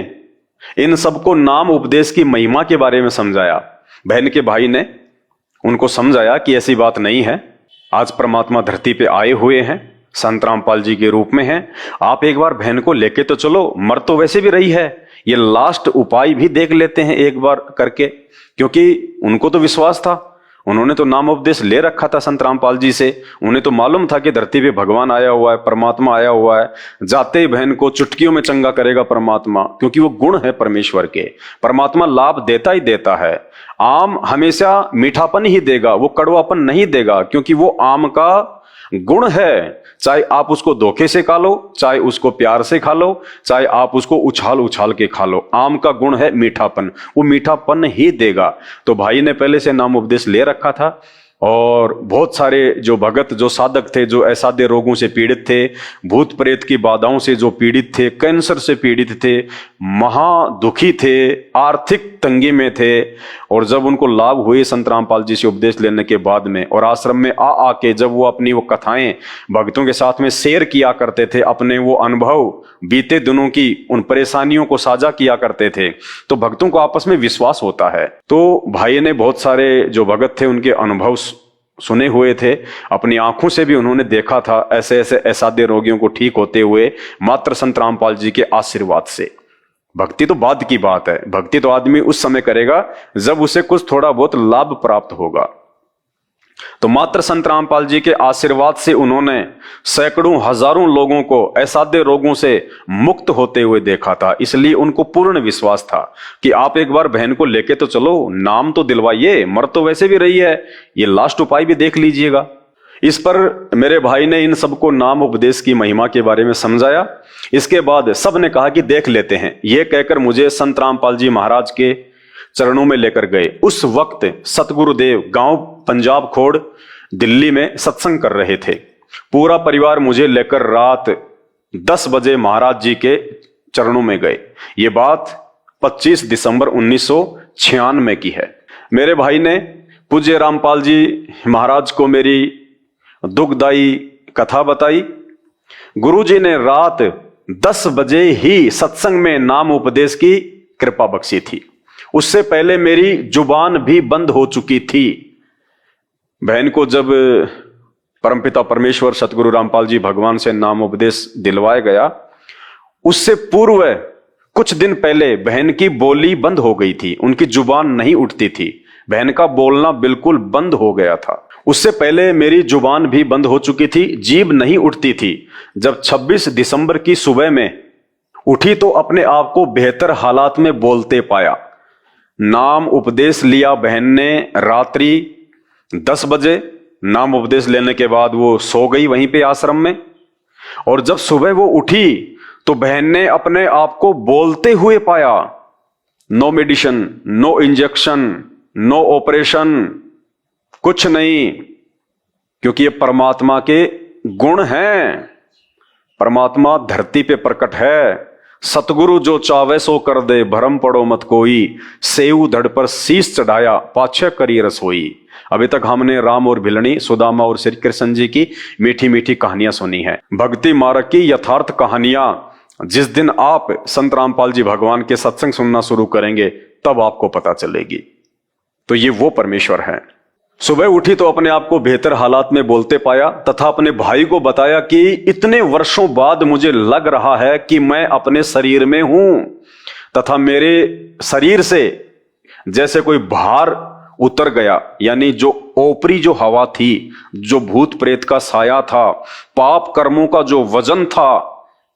S1: इन सबको नाम उपदेश की महिमा के बारे में समझाया। बहन के भाई ने उनको समझाया कि ऐसी बात नहीं है, आज परमात्मा धरती पे आए हुए हैं, संत रामपाल जी के रूप में हैं। आप एक बार बहन को लेके तो चलो, मर तो वैसे भी रही है, ये लास्ट उपाय भी देख लेते हैं एक बार करके। क्योंकि उनको तो विश्वास था, उन्होंने तो नाम उपदेश ले रखा था संत रामपाल जी से। उन्हें तो मालूम था कि धरती पे भगवान आया हुआ है, परमात्मा आया हुआ है, जाते ही बहन को चुटकियों में चंगा करेगा परमात्मा, क्योंकि वो गुण है परमेश्वर के। परमात्मा लाभ देता ही देता है। आम हमेशा मीठापन ही देगा, वो कड़वापन नहीं देगा, क्योंकि वो आम का गुण है। चाहे आप उसको धोखे से खा लो, चाहे उसको प्यार से खा लो, चाहे आप उसको उछाल उछाल के खा लो, आम का गुण है मीठापन, वो मीठापन ही देगा। तो भाई ने पहले से नाम उपदेश ले रखा था। और बहुत सारे जो भगत, जो साधक थे, जो असाध्य रोगों से पीड़ित थे, भूत प्रेत की बाधाओं से जो पीड़ित थे, कैंसर से पीड़ित थे, महा दुखी थे, आर्थिक तंगी में थे, और जब उनको लाभ हुए संत रामपाल जी से उपदेश लेने के बाद में, और आश्रम में आके जब वो अपनी वो कथाएं भक्तों के साथ में शेयर किया करते थे, अपने वो अनुभव बीते दिनों की उन परेशानियों को साझा किया करते थे, तो भक्तों को आपस में विश्वास होता है। तो भाई ने बहुत सारे जो भगत थे उनके अनुभव सुने हुए थे, अपनी आंखों से भी उन्होंने देखा था ऐसे ऐसे असाध्य रोगियों को ठीक होते हुए, मात्र संत रामपाल जी के आशीर्वाद से। भक्ति तो बाद की बात है, भक्ति तो आदमी उस समय करेगा जब उसे कुछ थोड़ा बहुत लाभ प्राप्त होगा। तो मात्र संत रामपाल जी के आशीर्वाद से उन्होंने सैकड़ों हजारों लोगों को असाध्य रोगों से मुक्त होते हुए देखा था। इसलिए उनको पूर्ण विश्वास था कि आप एक बार बहन को लेके तो चलो, नाम तो दिलवाइए, मर तो वैसे भी रही है, ये लास्ट उपाय भी देख लीजिएगा। इस पर मेरे भाई ने इन सबको नाम उपदेश की महिमा के बारे में समझाया। इसके बाद सब ने कहा कि देख लेते हैं। यह कहकर मुझे संत रामपाल जी महाराज के चरणों में लेकर गए। उस वक्त सतगुरुदेव गांव पंजाब खोड़ दिल्ली में सत्संग कर रहे थे। पूरा परिवार मुझे लेकर रात 10 बजे महाराज जी के चरणों में गए। ये बात 25 दिसंबर 1996 की है। मेरे भाई ने पूज्य रामपाल जी महाराज को मेरी दुखदाई कथा बताई। गुरुजी ने रात 10 बजे ही सत्संग में नाम उपदेश की कृपा बख्शी थी। उससे पहले मेरी जुबान भी बंद हो चुकी थी। बहन को जब परमपिता परमेश्वर सतगुरु रामपाल जी भगवान से नाम उपदेश दिलवाया गया, उससे पूर्व कुछ दिन पहले बहन की बोली बंद हो गई थी, उनकी जुबान नहीं उठती थी, बहन का बोलना बिल्कुल बंद हो गया था। उससे पहले मेरी जुबान भी बंद हो चुकी थी, जीभ नहीं उठती थी। जब 26 दिसंबर की सुबह में उठी तो अपने आप को बेहतर हालात में बोलते पाया। नाम उपदेश लिया बहन ने रात्रि 10 बजे। नाम उपदेश लेने के बाद वो सो गई वहीं पे आश्रम में, और जब सुबह वो उठी तो बहन ने अपने आप को बोलते हुए पाया। No medicine, no injection, no operation, कुछ नहीं, क्योंकि ये परमात्मा के गुण हैं। परमात्मा धरती पे प्रकट है। सतगुरु जो चावे सो कर दे, भरम पड़ो मत कोई, सेऊ धड़ पर शीश चढ़ाया, पाछे करी रसोई। अभी तक हमने राम और भिलनी, सुदामा और श्री कृष्ण जी की मीठी मीठी कहानियां सुनी है, भक्ति मार्ग की यथार्थ कहानियां। जिस दिन आप संत रामपाल जी भगवान के सत्संग सुनना शुरू करेंगे तब आपको पता चलेगी। तो ये वो परमेश्वर है। सुबह उठी तो अपने आप को बेहतर हालात में बोलते पाया, तथा अपने भाई को बताया कि इतने वर्षों बाद मुझे लग रहा है कि मैं अपने शरीर में हूं, तथा मेरे शरीर से जैसे कोई भार उतर गया। यानी जो ओपरी जो हवा थी, जो भूत प्रेत का साया था, पाप कर्मों का जो वजन था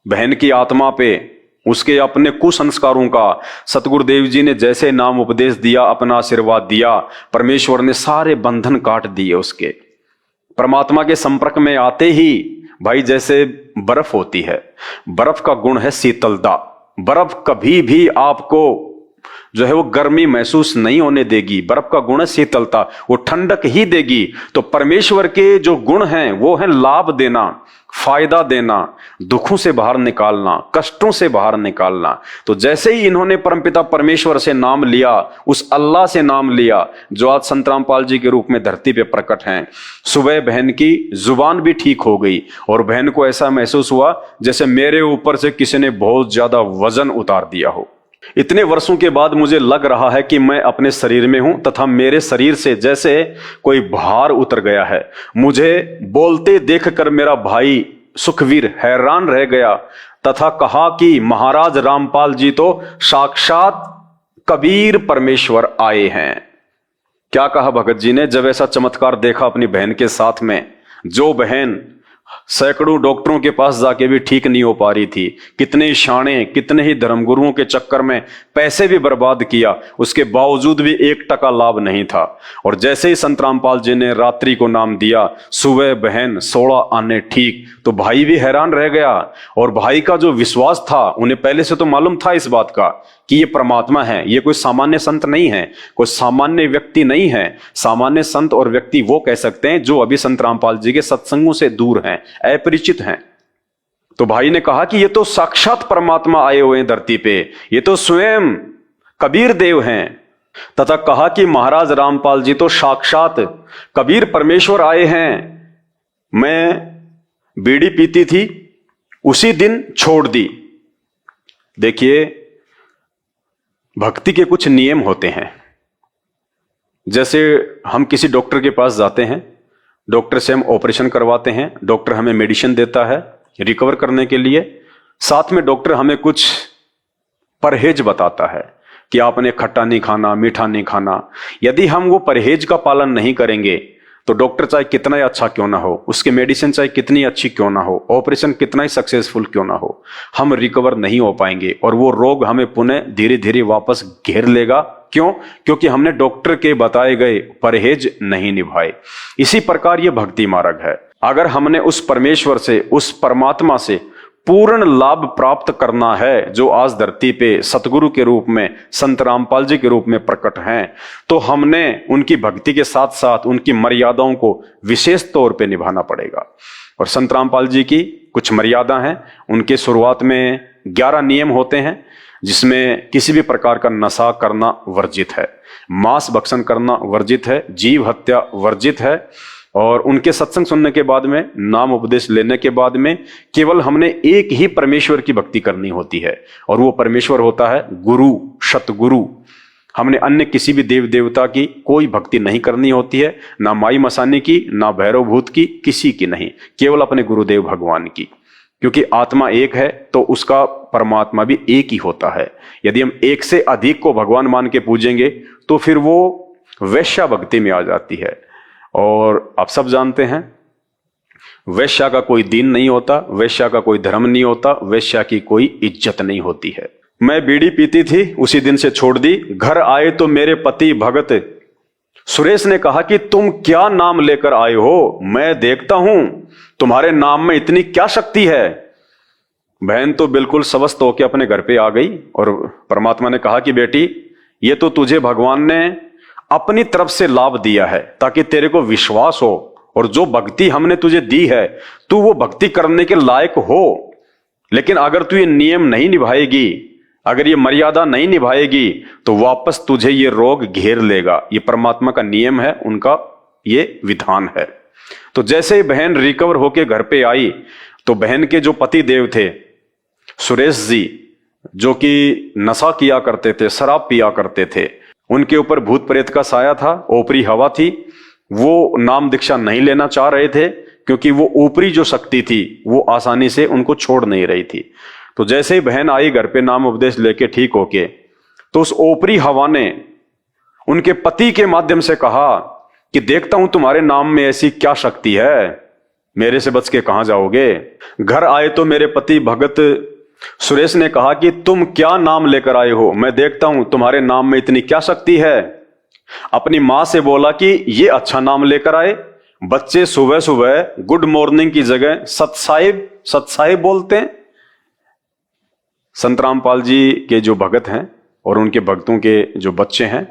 S1: बहन की आत्मा पे, उसके अपने कुसंस्कारों का, सतगुरुदेव जी ने जैसे नाम उपदेश दिया, अपना आशीर्वाद दिया, परमेश्वर ने सारे बंधन काट दिए उसके। परमात्मा के संपर्क में आते ही भाई जैसे बर्फ होती है, बर्फ का गुण है शीतलता। बर्फ कभी भी आपको जो है वो गर्मी महसूस नहीं होने देगी। बर्फ का गुण है शीतलता, वो ठंडक ही देगी। तो परमेश्वर के जो गुण हैं वो है लाभ देना, फायदा देना, दुखों से बाहर निकालना, कष्टों से बाहर निकालना। तो जैसे ही इन्होंने परमपिता परमेश्वर से नाम लिया, उस अल्लाह से नाम लिया जो आज संत रामपाल जी के रूप में धरती पे प्रकट हैं, सुबह बहन की जुबान भी ठीक हो गई और बहन को ऐसा महसूस हुआ जैसे मेरे ऊपर से किसी ने बहुत ज्यादा वजन उतार दिया हो। इतने वर्षों के बाद मुझे लग रहा है कि मैं अपने शरीर में हूं तथा मेरे शरीर से जैसे कोई भार उतर गया है। मुझे बोलते देखकर मेरा भाई सुखवीर हैरान रह गया तथा कहा कि महाराज रामपाल जी तो साक्षात कबीर परमेश्वर आए हैं। क्या कहा भगत जी ने जब ऐसा चमत्कार देखा अपनी बहन के साथ में? जो बहन सैकड़ों डॉक्टरों के पास जाके भी ठीक नहीं हो पा रही थी, कितने शाणे, कितने ही धर्मगुरुओं के चक्कर में पैसे भी बर्बाद किया, उसके बावजूद भी 1% लाभ नहीं था। और जैसे ही संत रामपाल जी ने रात्रि को नाम दिया, सुबह बहन 16 आने ठीक, तो भाई भी हैरान रह गया। और भाई का जो विश्वास था, उन्हें पहले से तो मालूम था इस बात का कि ये परमात्मा है, ये कोई सामान्य संत नहीं है, कोई सामान्य व्यक्ति नहीं है। सामान्य संत और व्यक्ति वो कह सकते हैं जो अभी संत रामपाल जी के सत्संगों से दूर हैं, अपरिचित हैं। तो भाई ने कहा कि ये तो साक्षात परमात्मा आए हुए हैं धरती पे, ये तो स्वयं कबीर देव हैं। तथा कहा कि महाराज रामपाल जी तो साक्षात कबीर परमेश्वर आए हैं। मैं बीड़ी पीती थी, उसी दिन छोड़ दी। देखिए, भक्ति के कुछ नियम होते हैं। जैसे हम किसी डॉक्टर के पास जाते हैं, डॉक्टर से हम ऑपरेशन करवाते हैं, डॉक्टर हमें मेडिसिन देता है रिकवर करने के लिए। साथ में डॉक्टर हमें कुछ परहेज बताता है कि आपने खट्टा नहीं खाना, मीठा नहीं खाना। यदि हम वो परहेज का पालन नहीं करेंगे तो डॉक्टर चाहे कितना ही अच्छा क्यों ना हो, उसकी मेडिसिन चाहे कितनी अच्छी क्यों ना हो, ऑपरेशन कितना ही सक्सेसफुल क्यों ना हो, हम रिकवर नहीं हो पाएंगे और वो रोग हमें पुनः धीरे धीरे वापस घेर लेगा। क्यों? क्योंकि हमने डॉक्टर के बताए गए परहेज नहीं निभाए। इसी प्रकार ये भक्ति मार्ग है। अगर हमने उस परमेश्वर से, उस परमात्मा से पूर्ण लाभ प्राप्त करना है जो आज धरती पे सतगुरु के रूप में, संत रामपाल जी के रूप में प्रकट हैं, तो हमने उनकी भक्ति के साथ साथ उनकी मर्यादाओं को विशेष तौर पे निभाना पड़ेगा। और संत रामपाल जी की कुछ मर्यादा हैं। उनके शुरुआत में 11 नियम होते हैं, जिसमें किसी भी प्रकार का नशा करना वर्जित है, मांस भक्षण करना वर्जित है, जीव हत्या वर्जित है। और उनके सत्संग सुनने के बाद में, नाम उपदेश लेने के बाद में, केवल हमने एक ही परमेश्वर की भक्ति करनी होती है और वो परमेश्वर होता है गुरु, सतगुरु। हमने अन्य किसी भी देव देवता की कोई भक्ति नहीं करनी होती है, ना माई मसानी की, ना भैरव भूत की, किसी की नहीं, केवल अपने गुरुदेव भगवान की। क्योंकि आत्मा एक है तो उसका परमात्मा भी एक ही होता है। यदि हम एक से अधिक को भगवान मान के पूजेंगे तो फिर वो वैश्या भक्ति में आ जाती है। और आप सब जानते हैं, वैश्या का कोई दीन नहीं होता, वैश्या का कोई धर्म नहीं होता, वैश्या की कोई इज्जत नहीं होती है। मैं बीड़ी पीती थी, उसी दिन से छोड़ दी। घर आए तो मेरे पति भगत सुरेश ने कहा कि तुम क्या नाम लेकर आए हो? मैं देखता हूं तुम्हारे नाम में इतनी क्या शक्ति है। बहन तो बिल्कुल स्वस्थ होकर अपने घर पे आ गई और परमात्मा ने कहा कि बेटी, ये तो तुझे भगवान ने अपनी तरफ से लाभ दिया है ताकि तेरे को विश्वास हो, और जो भक्ति हमने तुझे दी है तू वो भक्ति करने के लायक हो। लेकिन अगर तू ये नियम नहीं निभाएगी, अगर ये मर्यादा नहीं निभाएगी, तो वापस तुझे ये रोग घेर लेगा। ये परमात्मा का नियम है, उनका ये विधान है। तो जैसे ही बहन रिकवर होके घर पे आई तो बहन के जो पति देव थे सुरेश जी, जो कि नशा किया करते थे, शराब पिया करते थे, उनके ऊपर भूत प्रेत का साया था, ऊपरी हवा थी। वो नाम दीक्षा नहीं लेना चाह रहे थे क्योंकि वो ऊपरी जो शक्ति थी वो आसानी से उनको छोड़ नहीं रही थी। तो जैसे ही बहन आई घर पे नाम उपदेश लेके ठीक होके, तो उस ऊपरी हवा ने उनके पति के माध्यम से कहा कि देखता हूं तुम्हारे नाम में ऐसी क्या शक्ति है, मेरे से बच के कहां जाओगे। घर आए तो मेरे पति भगत सुरेश ने कहा कि तुम क्या नाम लेकर आए हो? मैं देखता हूं तुम्हारे नाम में इतनी क्या शक्ति है। अपनी मां से बोला कि ये अच्छा नाम लेकर आए। बच्चे सुबह सुबह गुड मॉर्निंग की जगह सत साहिब बोलते हैं। संत रामपाल जी के जो भगत हैं और उनके भक्तों के जो बच्चे हैं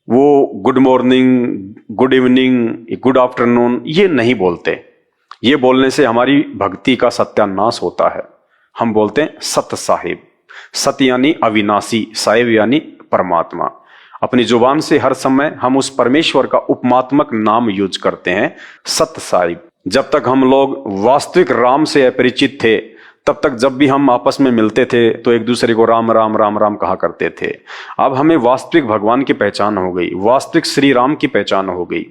S1: वो good morning, good evening, good afternoon ये नहीं बोलते। ये बोलने से हमारी भक्ति का सत्यानाश होता है। हम बोलते हैं सत साहिब। सत यानी अविनाशी, साहिब यानी परमात्मा। अपनी जुबान से हर समय हम उस परमेश्वर का उपमात्मक नाम यूज करते हैं, सत साहिब। जब तक हम लोग वास्तविक राम से अपरिचित थे तब तक जब भी हम आपस में मिलते थे तो एक दूसरे को राम राम राम राम कहा करते थे। अब हमें वास्तविक भगवान की पहचान हो गई, वास्तविक श्री राम की पहचान हो गई।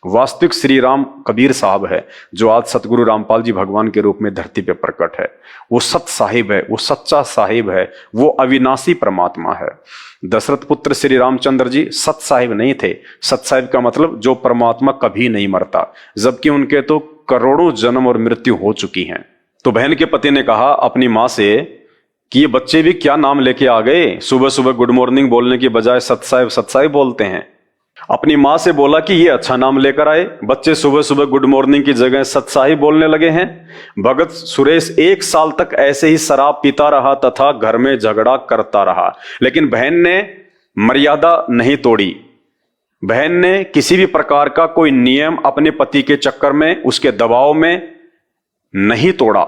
S1: वास्तविक श्री राम कबीर साहब है जो आज सतगुरु रामपाल जी भगवान के रूप में धरती पे प्रकट है। वो सत साहिब है, वो सच्चा साहिब है, वो अविनाशी परमात्मा है। दशरथ पुत्र श्री रामचंद्र जी सत साहिब नहीं थे। सत साहिब का मतलब जो परमात्मा कभी नहीं मरता, जबकि उनके तो करोड़ों जन्म और मृत्यु हो चुकी हैं। तो बहन के पति ने कहा अपनी मां से कि ये बच्चे भी क्या नाम लेके आ गए, सुबह सुबह गुड मॉर्निंग बोलने की बजाय सत साहिब बोलते हैं। अपनी मां से बोला कि ये अच्छा नाम लेकर आए, बच्चे सुबह सुबह गुड मॉर्निंग की जगह सत साहिब बोलने लगे हैं। भगत सुरेश 1 साल तक ऐसे ही शराब पीता रहा तथा घर में झगड़ा करता रहा, लेकिन बहन ने मर्यादा नहीं तोड़ी। बहन ने किसी भी प्रकार का कोई नियम अपने पति के चक्कर में, उसके दबाव में नहीं तोड़ा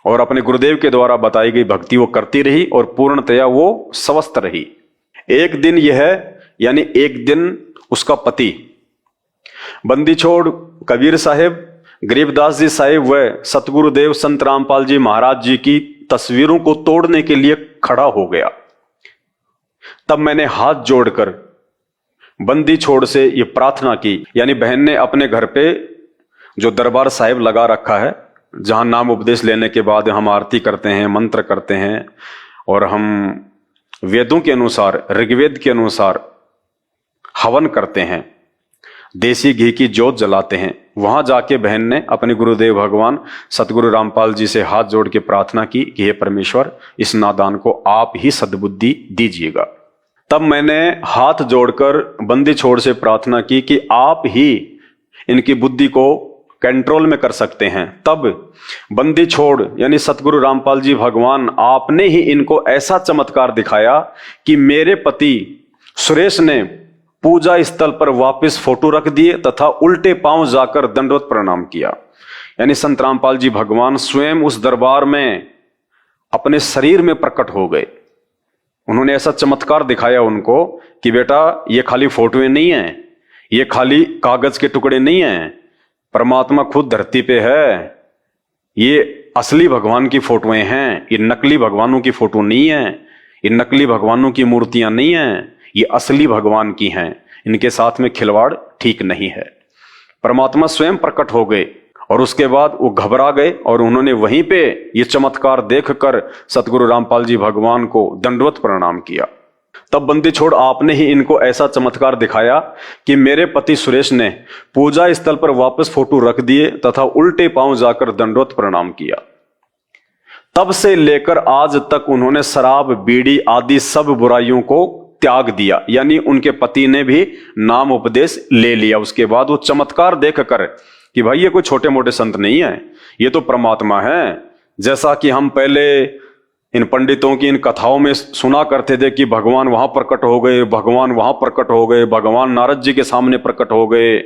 S1: और अपने गुरुदेव के द्वारा बताई गई भक्ति वो करती रही और पूर्णतया वो स्वस्थ रही। एक दिन एक दिन उसका पति बंदी छोड़ कबीर साहिब, गरीबदास जी साहिब व सतगुरुदेव संत रामपाल जी महाराज जी की तस्वीरों को तोड़ने के लिए खड़ा हो गया। तब मैंने हाथ जोड़कर बंदी छोड़ से ये प्रार्थना की, यानी बहन ने अपने घर पे जो दरबार साहिब लगा रखा है, जहां नाम उपदेश लेने के बाद हम आरती करते हैं, मंत्र करते हैं और हम वेदों के अनुसार, ऋग्वेद के अनुसार हवन करते हैं, देसी घी की ज्योत जलाते हैं। वहां जाके बहन ने अपने गुरुदेव भगवान सतगुरु रामपाल जी से हाथ जोड़ के प्रार्थना की कि हे परमेश्वर, इस नादान को आप ही सद्बुद्धि दीजिएगा। तब मैंने हाथ जोड़कर बंदी छोड़ से प्रार्थना की कि आप ही इनकी बुद्धि को कंट्रोल में कर सकते हैं। तब बंदी छोड़ यानी सतगुरु रामपाल जी भगवान, आपने ही इनको ऐसा चमत्कार दिखाया कि मेरे पति सुरेश ने पूजा स्थल पर वापस फोटो रख दिए तथा उल्टे पांव जाकर दंडवत प्रणाम किया। यानी संत रामपाल जी भगवान स्वयं उस दरबार में अपने शरीर में प्रकट हो गए। उन्होंने ऐसा चमत्कार दिखाया उनको कि बेटा ये खाली फोटोएं नहीं है, ये खाली कागज के टुकड़े नहीं है, परमात्मा खुद धरती पे है। ये असली भगवान की फोटोएं हैं, ये नकली भगवानों की फोटो नहीं है, ये नकली भगवानों की मूर्तियां नहीं हैं, ये असली भगवान की हैं। इनके साथ में खिलवाड़ ठीक नहीं है। परमात्मा स्वयं प्रकट हो गए और उसके बाद वो घबरा गए और उन्होंने वहीं पे ये चमत्कार देखकर सतगुरु रामपाल जी भगवान को दंडवत प्रणाम किया। तब बंदी छोड़ आपने ही इनको ऐसा चमत्कार दिखाया कि मेरे पति सुरेश ने पूजा स्थल पर वापस फोटो रख दिए तथा उल्टे पांव जाकर दंडवत प्रणाम किया। तब से लेकर आज तक उन्होंने शराब, बीड़ी आदि सब बुराइयों को त्याग दिया, यानी उनके पति ने भी नाम उपदेश ले लिया। उसके बाद वो चमत्कार देखकर कि भाई ये कोई छोटे मोटे संत नहीं है, ये तो परमात्मा है। जैसा कि हम पहले इन पंडितों की इन कथाओं में सुना करते थे कि भगवान वहां प्रकट हो गए, भगवान वहां प्रकट हो गए, भगवान नारद जी के सामने प्रकट हो गए,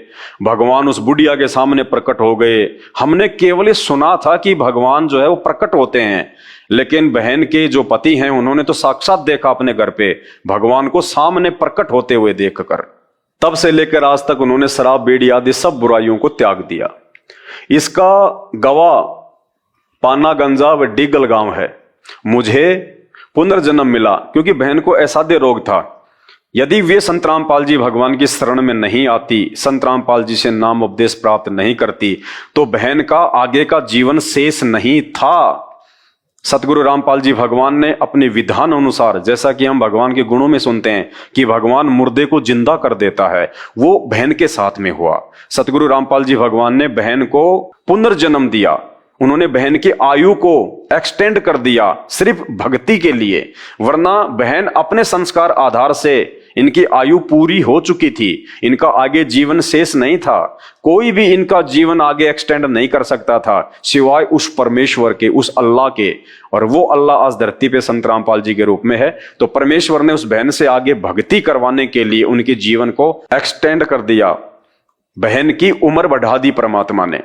S1: भगवान उस बुढ़िया के सामने प्रकट हो गए। हमने केवल ये सुना था कि भगवान जो है वो प्रकट होते हैं, लेकिन बहन के जो पति हैं उन्होंने तो साक्षात देखा अपने घर पे भगवान को सामने प्रकट होते हुए देखकर। तब से लेकर आज तक उन्होंने शराब, बीड़ी आदि सब बुराइयों को त्याग दिया। इसका गवाह पाना गंजा व डिगल गांव है। मुझे पुनर्जन्म मिला क्योंकि बहन को असाध्य रोग था। यदि वे संत रामपाल जी भगवान की शरण में नहीं आती, संत रामपाल जी से नाम उपदेश प्राप्त नहीं करती, तो बहन का आगे का जीवन शेष नहीं था। सतगुरु रामपाल जी भगवान ने अपने विधान अनुसार, जैसा कि हम भगवान के गुणों में सुनते हैं कि भगवान मुर्दे को जिंदा कर देता है, वो बहन के साथ में हुआ। सतगुरु रामपाल जी भगवान ने बहन को पुनर्जन्म दिया। उन्होंने बहन की आयु को एक्सटेंड कर दिया सिर्फ भक्ति के लिए, वरना बहन अपने संस्कार आधार से इनकी आयु पूरी हो चुकी थी, इनका आगे जीवन शेष नहीं था, कोई भी इनका जीवन आगे एक्सटेंड नहीं कर सकता था सिवाय उस परमेश्वर के, उस अल्लाह के। और वो अल्लाह आज धरती पे संत रामपाल जी के रूप में है। तो परमेश्वर ने उस बहन से आगे भक्ति करवाने के लिए उनके जीवन को एक्सटेंड कर दिया, बहन की उम्र बढ़ा दी परमात्मा ने।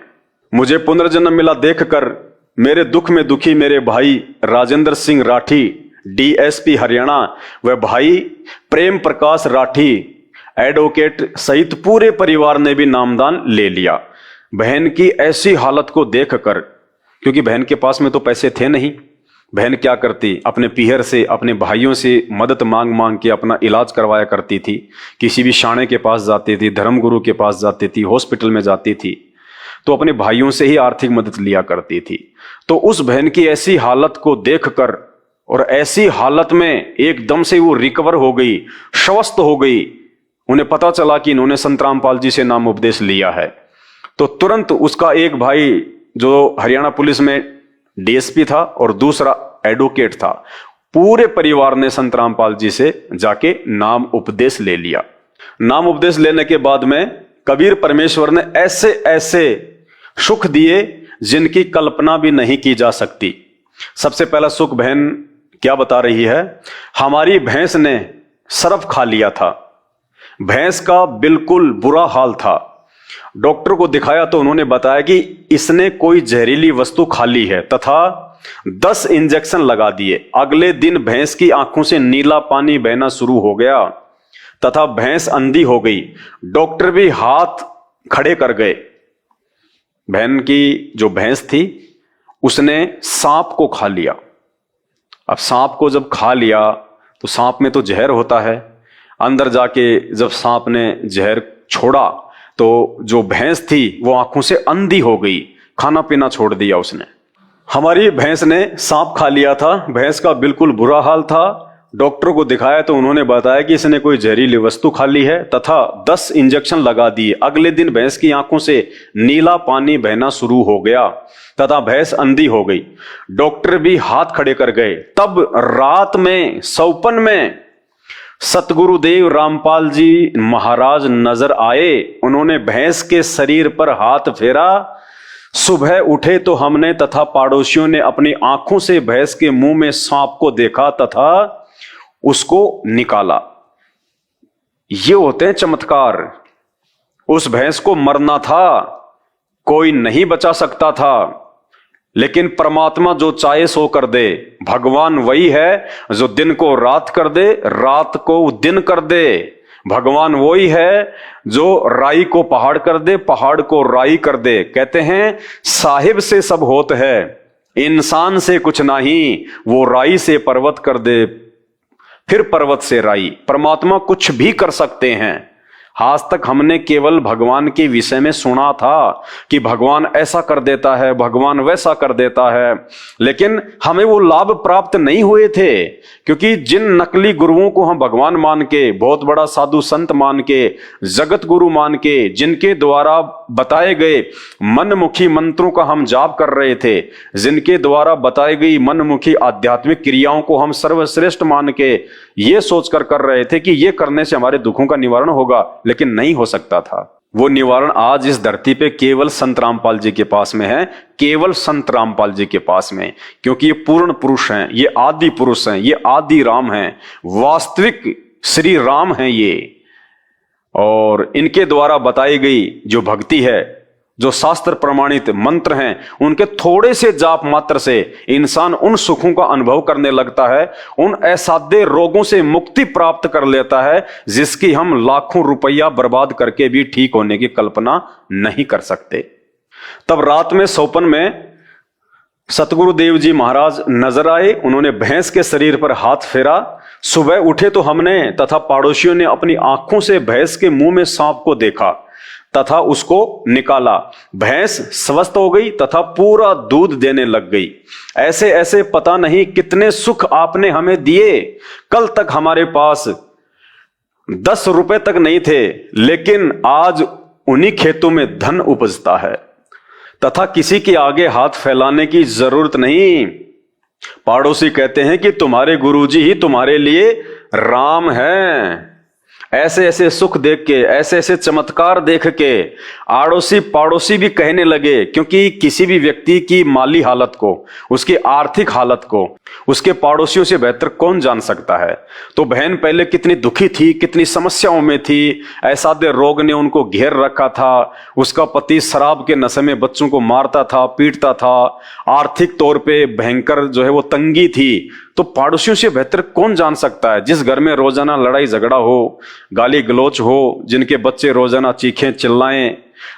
S1: मुझे पुनर्जन्म मिला देखकर मेरे दुख में दुखी मेरे भाई राजेंद्र सिंह राठी डीएसपी हरियाणा व भाई प्रेम प्रकाश राठी एडवोकेट सहित पूरे परिवार ने भी नामदान ले लिया। बहन की ऐसी हालत को देखकर, क्योंकि बहन के पास में तो पैसे थे नहीं, बहन क्या करती, अपने पीहर से, अपने भाइयों से मदद मांग मांग के अपना इलाज करवाया करती थी। किसी भी शाणे के पास जाती थी, धर्मगुरु के पास जाती थी, हॉस्पिटल में जाती थी, तो अपने भाइयों से ही आर्थिक मदद लिया करती थी। तो उस बहन की ऐसी हालत को देखकर और ऐसी हालत में एकदम से वो रिकवर हो गई, स्वस्थ हो गई। उन्हें पता चला कि इन्होंने संत रामपाल जी से नाम उपदेश लिया है। तो तुरंत उसका एक भाई जो हरियाणा पुलिस में डीएसपी था और दूसरा एडवोकेट था, पूरे परिवार ने संत रामपाल जी से जाके नाम उपदेश ले लिया। नाम उपदेश लेने के बाद में कबीर परमेश्वर ने ऐसे ऐसे सुख दिए जिनकी कल्पना भी नहीं की जा सकती। सबसे पहला सुख बहन क्या बता रही है, हमारी भैंस ने सरफ खा लिया था, भैंस का बिल्कुल बुरा हाल था। डॉक्टर को दिखाया तो उन्होंने बताया कि इसने कोई जहरीली वस्तु खा ली है तथा 10 इंजेक्शन लगा दिए। अगले दिन भैंस की आंखों से नीला पानी बहना शुरू हो गया तथा भैंस अंधी हो गई। डॉक्टर भी हाथ खड़े कर गए। बहन की जो भैंस थी उसने सांप को खा लिया। अब सांप को जब खा लिया तो सांप में तो जहर होता है, अंदर जाके जब सांप ने जहर छोड़ा तो जो भैंस थी वो आंखों से अंधी हो गई, खाना पीना छोड़ दिया उसने। हमारी भैंस ने सांप खा लिया था, भैंस का बिल्कुल बुरा हाल था। डॉक्टर को दिखाया तो उन्होंने बताया कि इसने कोई जहरीली वस्तु खा ली है तथा 10 इंजेक्शन लगा दिए। अगले दिन भैंस की आंखों से नीला पानी बहना शुरू हो गया तथा भैंस अंधी हो गई। डॉक्टर भी हाथ खड़े कर गए। तब रात में सौपन में सतगुरुदेव रामपाल जी महाराज नजर आए। उन्होंने भैंस के शरीर पर हाथ फेरा। सुबह उठे तो हमने तथा पड़ोसियों ने अपनी आंखों से भैंस के मुंह में सांप को देखा तथा उसको निकाला। ये होते हैं चमत्कार। उस भैंस को मरना था, कोई नहीं बचा सकता था, लेकिन परमात्मा जो चाहे सो कर दे। भगवान वही है जो दिन को रात कर दे, रात को दिन कर दे। भगवान वही है जो राई को पहाड़ कर दे, पहाड़ को राई कर दे। कहते हैं साहिब से सब होत है, इंसान से कुछ नहीं, वो राई से पर्वत कर दे, फिर पर्वत से राई। परमात्मा कुछ भी कर सकते हैं। आज तक हमने केवल भगवान के विषय में सुना था कि भगवान ऐसा कर देता है, भगवान वैसा कर देता है, लेकिन हमें वो लाभ प्राप्त नहीं हुए थे। क्योंकि जिन नकली गुरुओं को हम भगवान मान के, बहुत बड़ा साधु संत मान के, जगत गुरु मान के, जिनके द्वारा बताए गए मनमुखी मंत्रों का हम जाप कर रहे थे, जिनके द्वारा बताई गई मनमुखी आध्यात्मिक क्रियाओं को हम सर्वश्रेष्ठ मान के ये सोचकर कर रहे थे कि ये करने से हमारे दुखों का निवारण होगा, लेकिन नहीं हो सकता था। वो निवारण आज इस धरती पे केवल संत रामपाल जी के पास में है, केवल संत रामपाल जी के पास में। क्योंकि ये पूर्ण पुरुष हैं, ये आदि पुरुष हैं, ये आदि राम हैं, वास्तविक श्री राम हैं ये। और इनके द्वारा बताई गई जो भक्ति है, जो शास्त्र प्रमाणित मंत्र हैं, उनके थोड़े से जाप मात्र से इंसान उन सुखों का अनुभव करने लगता है, उन असाध्य रोगों से मुक्ति प्राप्त कर लेता है जिसकी हम लाखों रुपया बर्बाद करके भी ठीक होने की कल्पना नहीं कर सकते। तब रात में सौपन में सतगुरुदेव जी महाराज नजर आए। उन्होंने भैंस के शरीर पर हाथ फेरा। सुबह उठे तो हमने तथा पड़ोसियों ने अपनी आंखों से भैंस के मुंह में सांप को देखा तथा उसको निकाला। भैंस स्वस्थ हो गई तथा पूरा दूध देने लग गई। ऐसे ऐसे पता नहीं कितने सुख आपने हमें दिए। कल तक हमारे पास 10 रुपए तक नहीं थे, लेकिन आज उन्हीं खेतों में धन उपजता है तथा किसी के आगे हाथ फैलाने की जरूरत नहीं। पड़ोसी कहते हैं कि तुम्हारे गुरुजी ही तुम्हारे लिए राम हैं। ऐसे ऐसे सुख देख के, ऐसे ऐसे चमत्कार देख के आड़ोसी पड़ोसी भी कहने लगे, क्योंकि किसी भी व्यक्ति की माली हालत को, उसकी आर्थिक हालत को उसके पड़ोसियों से बेहतर कौन जान सकता है। तो बहन पहले कितनी दुखी थी, कितनी समस्याओं में थी, ऐसा दे रोग ने उनको घेर रखा था, उसका पति शराब के नशे में बच्चों को मारता था, पीटता था, आर्थिक तौर पे भयंकर जो है वो तंगी थी। तो पड़ोसियों से बेहतर कौन जान सकता है। जिस घर में रोजाना लड़ाई झगड़ा हो, गाली गलौच हो, जिनके बच्चे रोजाना चीखें चिल्लाएं,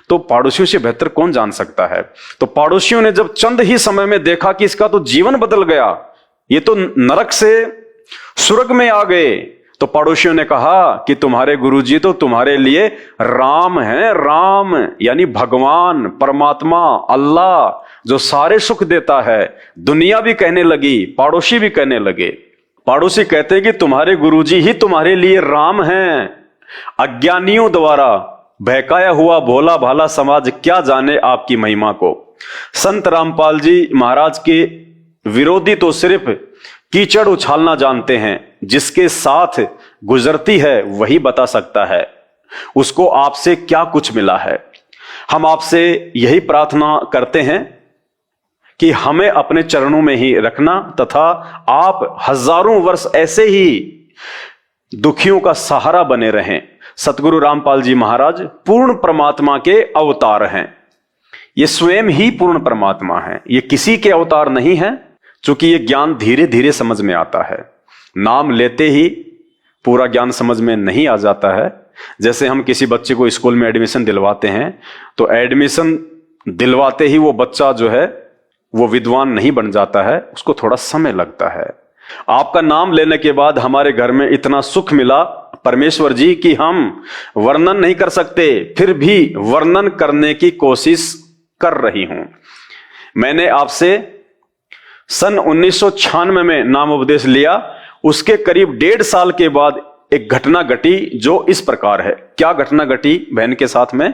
S1: तो पड़ोसियों से बेहतर कौन जान सकता है। तो पड़ोसियों ने जब चंद ही समय में देखा कि इसका तो जीवन बदल गया, ये तो नरक से स्वर्ग में आ गए, तो पड़ोसियों ने कहा कि तुम्हारे गुरुजी तो तुम्हारे लिए राम हैं, राम यानी भगवान, परमात्मा, अल्लाह, जो सारे सुख देता है। दुनिया भी कहने लगी, पड़ोसी भी कहने लगे। पड़ोसी कहते हैं कि तुम्हारे गुरुजी ही तुम्हारे लिए राम हैं। अज्ञानियों द्वारा बहकाया हुआ भोला भाला समाज क्या जाने आपकी महिमा को। संत रामपाल जी महाराज के विरोधी तो सिर्फ कीचड़ उछालना जानते हैं, जिसके साथ गुजरती है वही बता सकता है उसको आपसे क्या कुछ मिला है। हम आपसे यही प्रार्थना करते हैं कि हमें अपने चरणों में ही रखना, तथा आप हजारों वर्ष ऐसे ही दुखियों का सहारा बने रहें। सतगुरु रामपाल जी महाराज पूर्ण परमात्मा के अवतार हैं। ये स्वयं ही पूर्ण परमात्मा है, ये किसी के अवतार नहीं है। चूंकि ये ज्ञान धीरे धीरे समझ में आता है, नाम लेते ही पूरा ज्ञान समझ में नहीं आ जाता है। जैसे हम किसी बच्चे को स्कूल में एडमिशन दिलवाते हैं, तो एडमिशन दिलवाते ही वो बच्चा जो है वो विद्वान नहीं बन जाता है, उसको थोड़ा समय लगता है। आपका नाम लेने के बाद हमारे घर में इतना सुख मिला परमेश्वर जी कि हम वर्णन नहीं कर सकते, फिर भी वर्णन करने की कोशिश कर रही हूं। मैंने आपसे सन 1996 में नाम उपदेश लिया। उसके करीब 1.5 साल के बाद एक घटना घटी जो इस प्रकार है। क्या घटना घटी बहन के साथ में?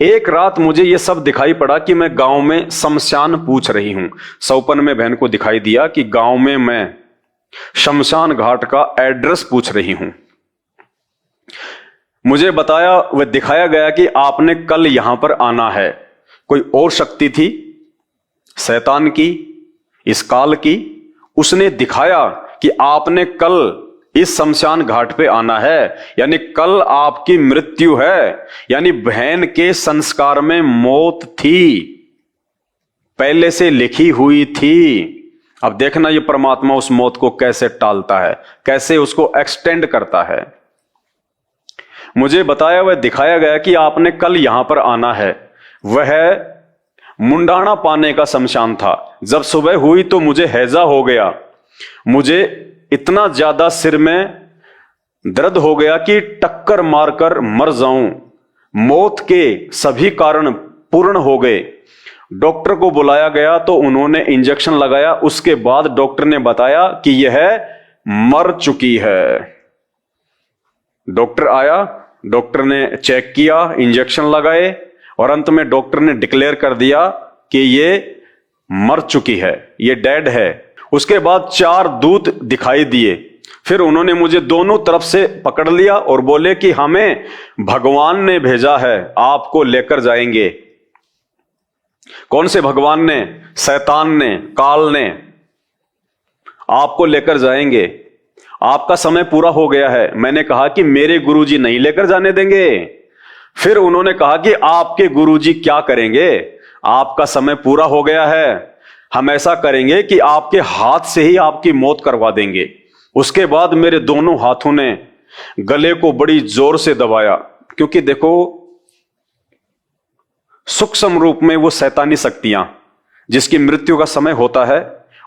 S1: एक रात मुझे यह सब दिखाई पड़ा कि मैं गांव में शमशान पूछ रही हूं। सौपन में बहन को दिखाई दिया कि गांव में मैं शमशान घाट का एड्रेस पूछ रही हूं। मुझे बताया, वह दिखाया गया कि आपने कल यहां पर आना है। कोई और शक्ति थी, शैतान की, इस काल की। उसने दिखाया कि आपने कल इस शमशान घाट पे आना है, यानी कल आपकी मृत्यु है, यानी बहन के संस्कार में मौत थी, पहले से लिखी हुई थी। अब देखना ये परमात्मा उस मौत को कैसे टालता है, कैसे उसको एक्सटेंड करता है। मुझे बताया, वह दिखाया गया कि आपने कल यहां पर आना है। वह मुंडाना पाने का शमशान था। जब सुबह हुई तो मुझे हैजा हो गया, मुझे इतना ज्यादा सिर में दर्द हो गया कि टक्कर मारकर मर जाऊं। मौत के सभी कारण पूर्ण हो गए। डॉक्टर को बुलाया गया तो उन्होंने इंजेक्शन लगाया। उसके बाद डॉक्टर ने बताया कि यह मर चुकी है। डॉक्टर आया, डॉक्टर ने चेक किया, इंजेक्शन लगाए और अंत में डॉक्टर ने डिक्लेयर कर दिया कि ये मर चुकी है, ये डेड है। उसके बाद 4 दूत दिखाई दिए। फिर उन्होंने मुझे दोनों तरफ से पकड़ लिया और बोले कि हमें भगवान ने भेजा है, आपको लेकर जाएंगे। कौन से भगवान ने? शैतान ने, काल ने। आपको लेकर जाएंगे, आपका समय पूरा हो गया है। मैंने कहा कि मेरे गुरुजी नहीं लेकर जाने देंगे। फिर उन्होंने कहा कि आपके गुरुजी क्या करेंगे, आपका समय पूरा हो गया है, हम ऐसा करेंगे कि आपके हाथ से ही आपकी मौत करवा देंगे। उसके बाद मेरे दोनों हाथों ने गले को बड़ी जोर से दबाया, क्योंकि देखो सूक्ष्म रूप में वो शैतानी शक्तियां जिसकी मृत्यु का समय होता है,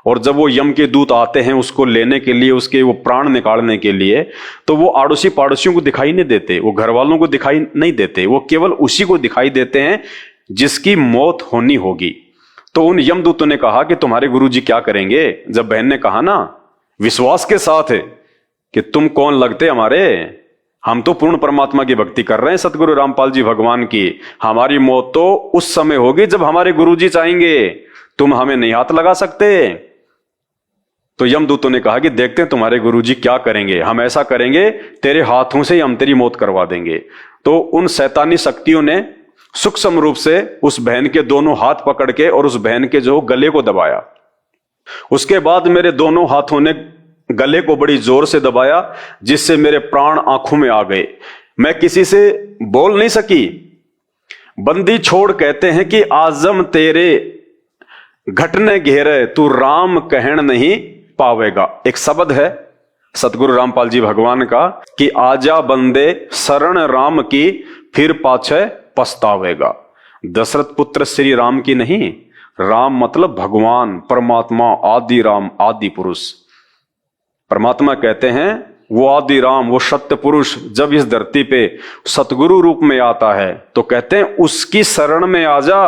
S1: और जब वो यम के दूत आते हैं उसको लेने के लिए, उसके वो प्राण निकालने के लिए, तो वो आड़ोसी पड़ोसियों को दिखाई नहीं देते, वो घर वालों को दिखाई नहीं देते, वो केवल उसी को दिखाई देते हैं जिसकी मौत होनी होगी। तो उन यमदूतों ने कहा कि तुम्हारे गुरुजी क्या करेंगे। जब बहन ने कहा ना विश्वास के साथ कि तुम कौन लगते हमारे, हम तो पूर्ण परमात्मा की भक्ति कर रहे हैं, सतगुरु रामपाल जी भगवान की, हमारी मौत तो उस समय होगी जब हमारे गुरुजी चाहेंगे, तुम हमें नहीं हाथ लगा सकते। तो यमदूतों ने कहा कि देखते हैं तुम्हारे गुरुजी क्या करेंगे, हम ऐसा करेंगे तेरे हाथों से ही हम तेरी मौत करवा देंगे। तो उन शैतानी शक्तियों ने सूक्ष्म रूप से उस बहन के दोनों हाथ पकड़ के और उस बहन के जो गले को दबाया। उसके बाद मेरे दोनों हाथों ने गले को बड़ी जोर से दबाया, जिससे मेरे प्राण आंखों में आ गए। मैं किसी से बोल नहीं सकी। बंदी छोड़ कहते हैं कि आजम तेरे घटने घेरे तू राम कहन नहीं पावेगा। एक शब्द है सतगुरु रामपाल जी भगवान का कि आजा बंदे शरण राम की फिर पाछे पछतावेगा। दशरथ पुत्र श्री राम की नहीं, राम मतलब भगवान परमात्मा, आदि राम, आदि पुरुष। परमात्मा कहते हैं वो आदि राम, वो सत्य पुरुष जब इस धरती पे सतगुरु रूप में आता है तो कहते हैं उसकी शरण में आजा,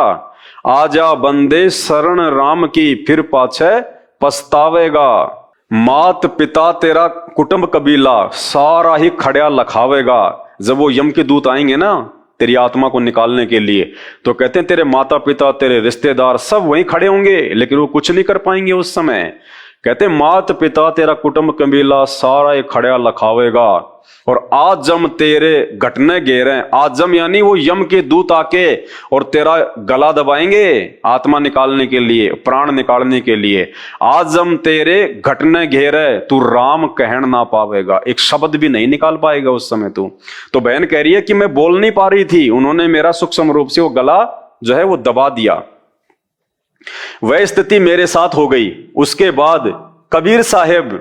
S1: आजा बंदे शरण राम की फिर पाछे पछतावेगा। मात पिता तेरा कुटुंब कबीला सारा ही खड़िया लखावेगा। जब वो यम के दूत आएंगे ना तेरी आत्मा को निकालने के लिए, तो कहते हैं तेरे माता पिता तेरे रिश्तेदार सब वहीं खड़े होंगे, लेकिन वो कुछ नहीं कर पाएंगे उस समय। कहते मात पिता तेरा कुटुंब कबीला सारा ये खड़िया लखावेगा। और आजम तेरे घटने घेरे, आजम यानी वो यम के दूत आके और तेरा गला दबाएंगे आत्मा निकालने के लिए, प्राण निकालने के लिए। आजम तेरे घटने घेरे तू राम कहन ना पावेगा। एक शब्द भी नहीं निकाल पाएगा उस समय तू। तो बहन कह रही है कि मैं बोल नहीं पा रही थी, उन्होंने मेरा सूक्ष्म रूप से वो गला जो है वो दबा दिया। वह स्थिति मेरे साथ हो गई। उसके बाद कबीर साहेब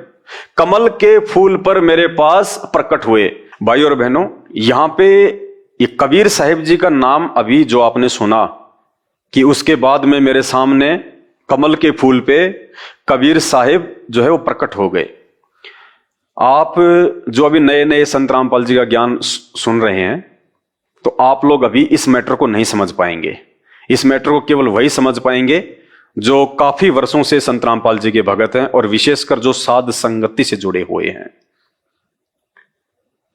S1: कमल के फूल पर मेरे पास प्रकट हुए। भाई और बहनों, यहां पे ये कबीर साहेब जी का नाम अभी जो आपने सुना कि उसके बाद में मेरे सामने कमल के फूल पे कबीर साहेब जो है वो प्रकट हो गए। आप जो अभी नए नए संत रामपाल जी का ज्ञान सुन रहे हैं, तो आप लोग अभी इस मैटर को नहीं समझ पाएंगे। इस मैटर को केवल वही समझ पाएंगे जो काफी वर्षों से संत रामपाल जी के भगत हैं और विशेषकर जो साध संगति से जुड़े हुए हैं।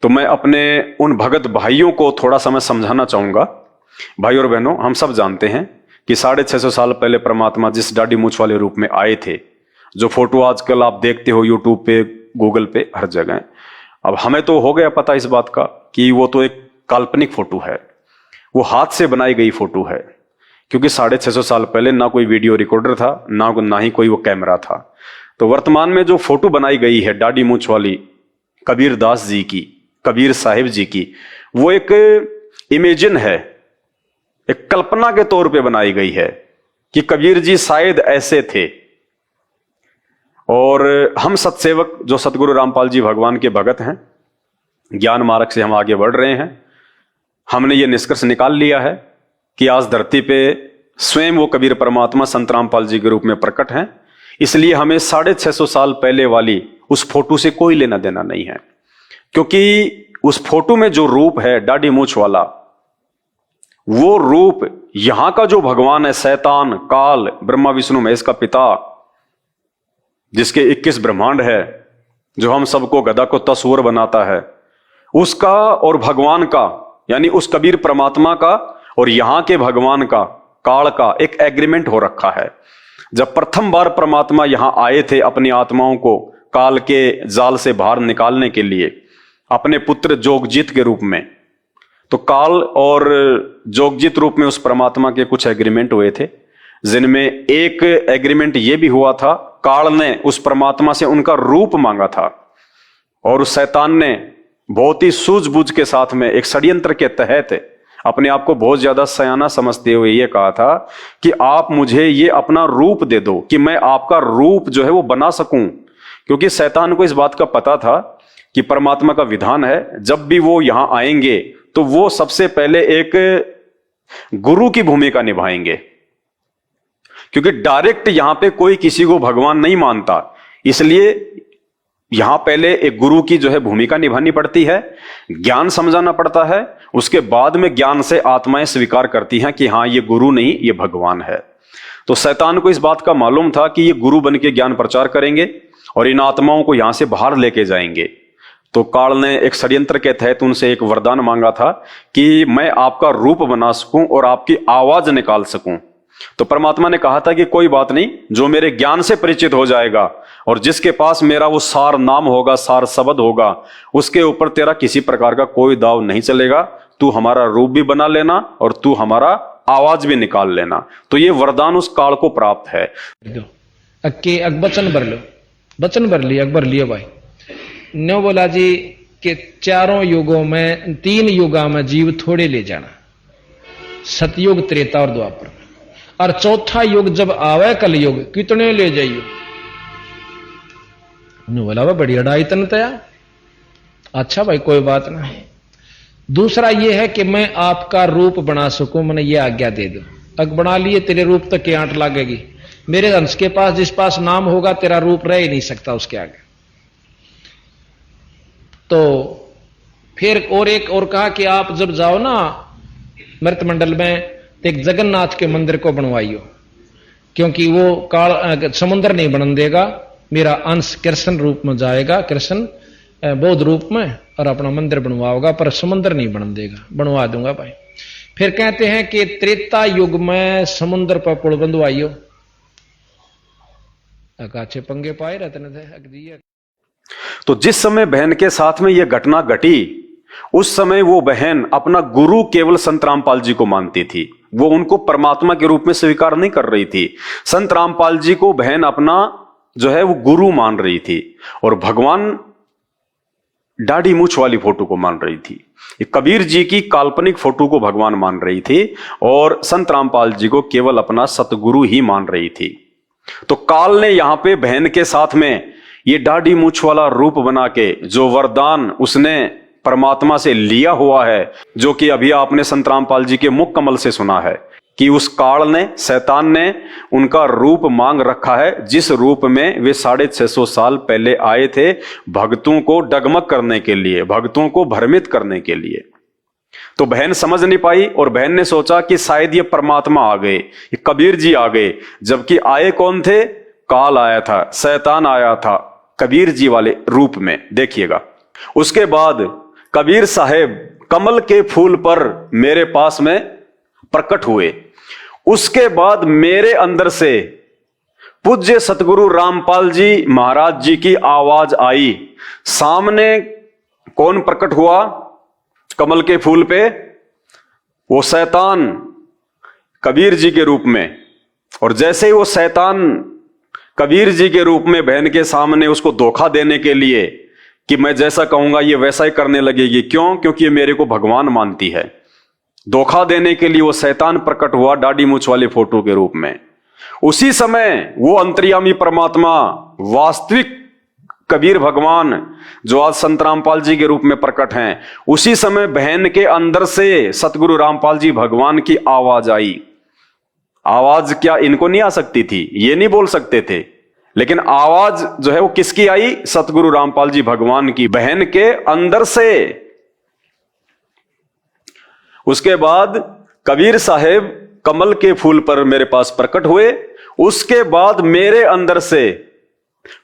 S1: तो मैं अपने उन भगत भाइयों को थोड़ा सा मैं समझाना चाहूंगा। भाई और बहनों, हम सब जानते हैं कि 650 साल पहले परमात्मा जिस दाढ़ी मूंछ वाले रूप में आए थे, जो फोटो आजकल आप देखते हो यूट्यूब पे, गूगल पे, हर जगह, अब हमें तो हो गया पता इस बात का कि वो तो एक काल्पनिक फोटो है, वो हाथ से बनाई गई फोटो है। क्योंकि 650 साल पहले ना कोई वीडियो रिकॉर्डर था, ना ही कोई वो कैमरा था। तो वर्तमान में जो फोटो बनाई गई है दाढ़ी मूंछ वाली कबीर दास जी की, कबीर साहिब जी की, वो एक इमेजिन है, एक कल्पना के तौर पे बनाई गई है कि कबीर जी शायद ऐसे थे। और हम सत्सेवक जो सतगुरु रामपाल जी भगवान के भगत हैं, ज्ञान मार्ग से हम आगे बढ़ रहे हैं, हमने ये निष्कर्ष निकाल लिया है कि आज धरती पे स्वयं वो कबीर परमात्मा संत रामपाल जी के रूप में प्रकट हैं। इसलिए हमें 650 साल पहले वाली उस फोटो से कोई लेना देना नहीं है, क्योंकि उस फोटो में जो रूप है दाढ़ी मूंछ वाला, वो रूप यहां का जो भगवान है, शैतान, काल, ब्रह्मा विष्णु महेश का पिता, जिसके 21 ब्रह्मांड है, जो हम सबको गधा को तस्वर बनाता है, उसका और भगवान का यानी उस कबीर परमात्मा का और यहां के भगवान का, काल का एक एग्रीमेंट हो रखा है। जब प्रथम बार परमात्मा यहां आए थे अपनी आत्माओं को काल के जाल से बाहर निकालने के लिए अपने पुत्र जोगजीत के रूप में, तो काल और जोगजीत रूप में उस परमात्मा के कुछ एग्रीमेंट हुए थे, जिनमें एक एग्रीमेंट यह भी हुआ था, काल ने उस परमात्मा से उनका रूप मांगा था और उस शैतान ने बहुत ही सूझबूझ के साथ में एक षड्यंत्र के तहत अपने आप को बहुत ज्यादा सयाना समझते हुए ये कहा था कि आप मुझे ये अपना रूप दे दो कि मैं आपका रूप जो है वो बना सकूं। क्योंकि शैतान को इस बात का पता था कि परमात्मा का विधान है जब भी वो यहां आएंगे तो वो सबसे पहले एक गुरु की भूमिका निभाएंगे, क्योंकि डायरेक्ट यहां पे कोई किसी को भगवान नहीं मानता। इसलिए यहां पहले एक गुरु की जो है भूमिका निभानी पड़ती है, ज्ञान समझाना पड़ता है, उसके बाद में ज्ञान से आत्माएं स्वीकार करती हैं कि हां ये गुरु नहीं, ये भगवान है। तो शैतान को इस बात का मालूम था कि ये गुरु बन के ज्ञान प्रचार करेंगे और इन आत्माओं को यहां से बाहर लेके जाएंगे। तो काल ने एक षड्यंत्र के तहत उनसे एक वरदान मांगा था कि मैं आपका रूप बना सकूं और आपकी आवाज निकाल सकूं। तो परमात्मा ने कहा था कि कोई बात नहीं, जो मेरे ज्ञान से परिचित हो जाएगा और जिसके पास मेरा वो सार नाम होगा, सार शब्द होगा, उसके ऊपर तेरा किसी प्रकार का कोई दाव नहीं चलेगा। तू हमारा रूप भी बना लेना और तू हमारा आवाज भी निकाल लेना। तो ये वरदान उस काल को प्राप्त है।
S2: वचन भर लो, वचन भर लिया, अकबर लिया भाई। न्यो बोला जी कि चारों युगों में, 3 युगा में जीव थोड़े ले जाना, सतयुग, त्रेता और द्वापर, और चौथा युग जब आवे कलयुग कितने ले जाइयो। बोला वह बड़ी अड़ाई तन तया। अच्छा भाई कोई बात नहीं। दूसरा यह है कि मैं आपका रूप बना सकूं, मैंने ये आज्ञा दे दो। अग बना लिए, तेरे रूप तक की आंट लागेगी। मेरे अंश के पास जिस पास नाम होगा तेरा रूप रह ही नहीं सकता उसके आगे। तो फिर और एक और कहा कि आप जब जाओ ना मृत मंडल में तो एक जगन्नाथ के मंदिर को बनवाइयो, क्योंकि वो काल समुद्र नहीं बन देगा, मेरा अंश कृष्ण रूप में जाएगा, कृष्ण बौद्ध रूप में, और अपना मंदिर बनवाओगा, पर समुद्र नहीं बन देगा। बनवा दूंगा भाई। फिर कहते हैं कि त्रेता युग में समुद्र पर पुल बंधवाइयो। अकाछे पंगे पाए रहते थे।
S1: तो जिस समय बहन के साथ में यह घटना घटी, उस समय वो बहन अपना गुरु केवल संत रामपाल जी को मानती थी। वो उनको परमात्मा के रूप में स्वीकार नहीं कर रही थी। संत रामपाल जी को बहन अपना जो है वो गुरु मान रही थी, और भगवान दाढ़ी मूछ वाली फोटो को मान रही थी। कबीर जी की काल्पनिक फोटो को भगवान मान रही थी, और संत रामपाल जी को केवल अपना सतगुरु ही मान रही थी। तो काल ने यहां पे बहन के साथ में ये दाढ़ी मूछ वाला रूप बना के जो वरदान उसने परमात्मा से लिया हुआ है, जो कि अभी आपने संत रामपाल जी के मुख कमल से सुना है कि उस काल ने, शैतान ने उनका रूप मांग रखा है, जिस रूप में वे 650 साल पहले आए थे, भक्तों को डगमग करने के लिए, भक्तों को भ्रमित करने के लिए। तो बहन समझ नहीं पाई, और बहन ने सोचा कि शायद ये परमात्मा आ गए, ये कबीर जी आ गए, जबकि आए कौन थे? काल आया था, शैतान आया था कबीर जी वाले रूप में। देखिएगा, उसके बाद कबीर साहेब कमल के फूल पर मेरे पास में प्रकट हुए। उसके बाद मेरे अंदर से पूज्य सतगुरु रामपाल जी महाराज जी की आवाज आई। सामने कौन प्रकट हुआ कमल के फूल पे? वो शैतान कबीर जी के रूप में। और जैसे ही वो शैतान कबीर जी के रूप में बहन के सामने उसको धोखा देने के लिए कि मैं जैसा कहूंगा ये वैसा ही करने लगेगी, क्यों? क्योंकि ये मेरे को भगवान मानती है। धोखा देने के लिए वो शैतान प्रकट हुआ दाढ़ी मूछ वाले फोटो के रूप में। उसी समय वो अंतर्यामी परमात्मा, वास्तविक कबीर भगवान, जो आज संत रामपाल जी के रूप में प्रकट हैं, उसी समय बहन के अंदर से सतगुरु रामपाल जी भगवान की आवाज आई। आवाज क्या इनको नहीं आ सकती थी? ये नहीं बोल सकते थे, लेकिन आवाज जो है वो किसकी आई? सतगुरु रामपाल जी भगवान की, बहन के अंदर से। उसके बाद कबीर साहेब कमल के फूल पर मेरे पास प्रकट हुए। उसके बाद मेरे अंदर से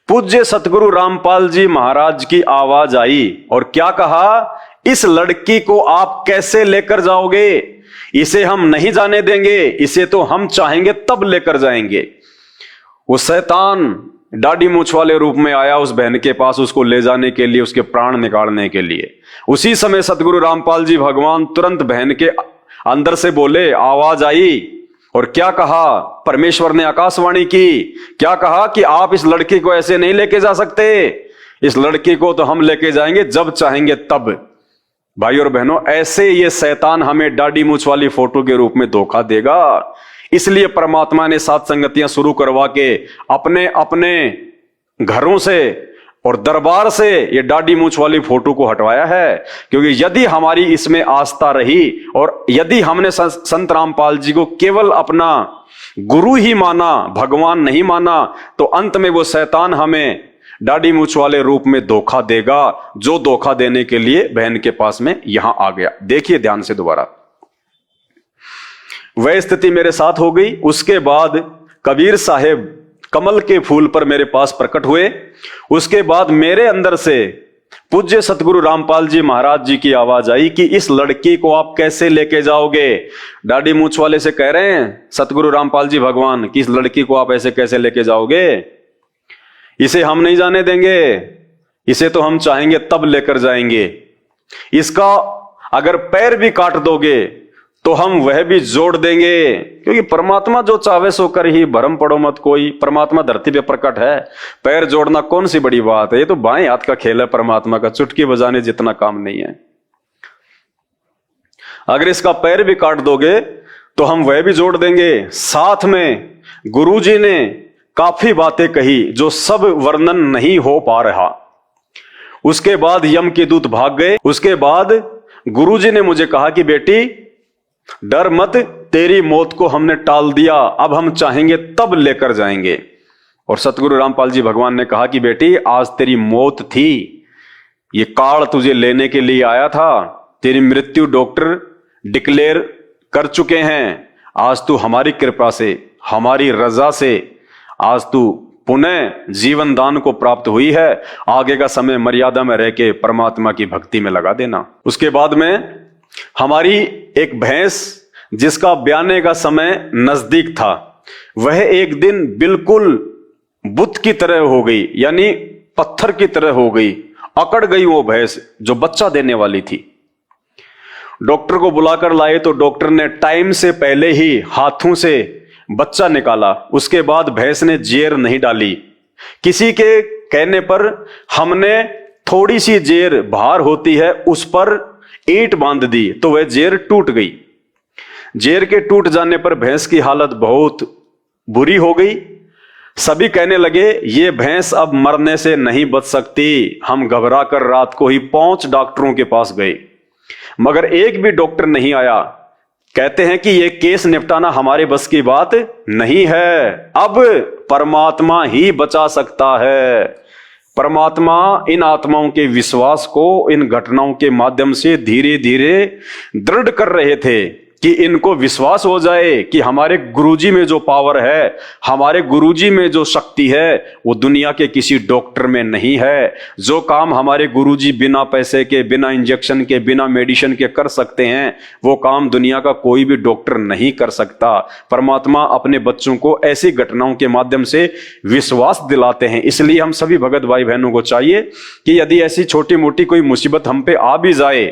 S1: पूज्य सतगुरु रामपाल जी महाराज की आवाज आई, और क्या कहा? इस लड़की को आप कैसे लेकर जाओगे? इसे हम नहीं जाने देंगे, इसे तो हम चाहेंगे तब लेकर जाएंगे। वो शैतान दाढ़ी मूछ वाले रूप में आया उस बहन के पास, उसको ले जाने के लिए, उसके प्राण निकालने के लिए। उसी समय सतगुरु रामपाल जी भगवान तुरंत बहन के अंदर से बोले, आवाज आई, और क्या कहा? परमेश्वर ने आकाशवाणी की। क्या कहा? कि आप इस लड़की को ऐसे नहीं लेके जा सकते, इस लड़की को तो हम लेके जाएंगे जब चाहेंगे तब। भाई और बहनों, ऐसे ये शैतान हमें दाढ़ी मूछ वाली फोटो के रूप में धोखा देगा। इसलिए परमात्मा ने सात संगतियां शुरू करवा के अपने अपने घरों से और दरबार से ये दाढ़ी मूछ वाली फोटो को हटवाया है। क्योंकि यदि हमारी इसमें आस्था रही और यदि हमने संत रामपाल जी को केवल अपना गुरु ही माना, भगवान नहीं माना, तो अंत में वो शैतान हमें दाढ़ी मूछ वाले रूप में धोखा देगा, जो धोखा देने के लिए बहन के पास में यहां आ गया। देखिए ध्यान से दोबारा, वह स्थिति मेरे साथ हो गई। उसके बाद कबीर साहेब कमल के फूल पर मेरे पास प्रकट हुए। उसके बाद मेरे अंदर से पूज्य सतगुरु रामपाल जी महाराज जी की आवाज आई कि इस लड़की को आप कैसे लेके जाओगे। दाढ़ी मूंछ वाले से कह रहे हैं सतगुरु रामपाल जी भगवान कि इस लड़की को आप ऐसे कैसे लेके जाओगे, इसे हम नहीं जाने देंगे, इसे तो हम चाहेंगे तब लेकर जाएंगे। इसका अगर पैर भी काट दोगे तो हम वह भी जोड़ देंगे, क्योंकि परमात्मा जो चाहे सो कर ही, भरम पड़ो मत कोई। परमात्मा धरती पे प्रकट है, पैर जोड़ना कौन सी बड़ी बात है, ये तो बाएं हाथ का खेल है परमात्मा का, चुटकी बजाने जितना काम नहीं है। अगर इसका पैर भी काट दोगे तो हम वह भी जोड़ देंगे। साथ में गुरुजी ने काफी बातें कही जो सब वर्णन नहीं हो पा रहा। उसके बाद यम के दूत भाग गए। उसके बाद गुरुजी ने मुझे कहा कि बेटी डर मत, तेरी मौत को हमने टाल दिया, अब हम चाहेंगे तब लेकर जाएंगे। और सतगुरु रामपाल जी भगवान ने कहा कि बेटी आज तेरी मौत थी, ये काल तुझे लेने के लिए आया था, तेरी मृत्यु डॉक्टर डिक्लेयर कर चुके हैं। आज तू हमारी कृपा से, हमारी रजा से आज तू पुनः जीवन दान को प्राप्त हुई है। आगे का समय मर्यादा में रह के परमात्मा की भक्ति में लगा देना। उसके बाद में हमारी एक भैंस जिसका ब्याने का समय नजदीक था, वह एक दिन बिल्कुल बुत की तरह हो गई, यानी पत्थर की तरह हो गई, अकड़ गई वो भैंस जो बच्चा देने वाली थी। डॉक्टर को बुलाकर लाए तो डॉक्टर ने टाइम से पहले ही हाथों से बच्चा निकाला। उसके बाद भैंस ने जेर नहीं डाली। किसी के कहने पर हमने थोड़ी सी जेर बाहर होती है उस पर ईंट बांध दी तो वह जेर टूट गई। जेर के टूट जाने पर भैंस की हालत बहुत बुरी हो गई। सभी कहने लगे ये भैंस अब मरने से नहीं बच सकती। हम घबरा कर रात को ही 5 डॉक्टरों के पास गए, मगर एक भी डॉक्टर नहीं आया। कहते हैं कि यह केस निपटाना हमारे बस की बात नहीं है, अब परमात्मा ही बचा सकता है। परमात्मा इन आत्माओं के विश्वास को इन घटनाओं के माध्यम से धीरे धीरे दृढ़ कर रहे थे कि इनको विश्वास हो जाए कि हमारे गुरुजी में जो पावर है, हमारे गुरुजी में जो शक्ति है, वो दुनिया के किसी डॉक्टर में नहीं है। जो काम हमारे गुरुजी बिना पैसे के, बिना इंजेक्शन के, बिना मेडिसिन के कर सकते हैं, वो काम दुनिया का कोई भी डॉक्टर नहीं कर सकता। परमात्मा अपने बच्चों को ऐसी घटनाओं के माध्यम से विश्वास दिलाते हैं। इसलिए हम सभी भगत भाई बहनों को चाहिए कि यदि ऐसी छोटी मोटी कोई मुसीबत हम पे आ भी जाए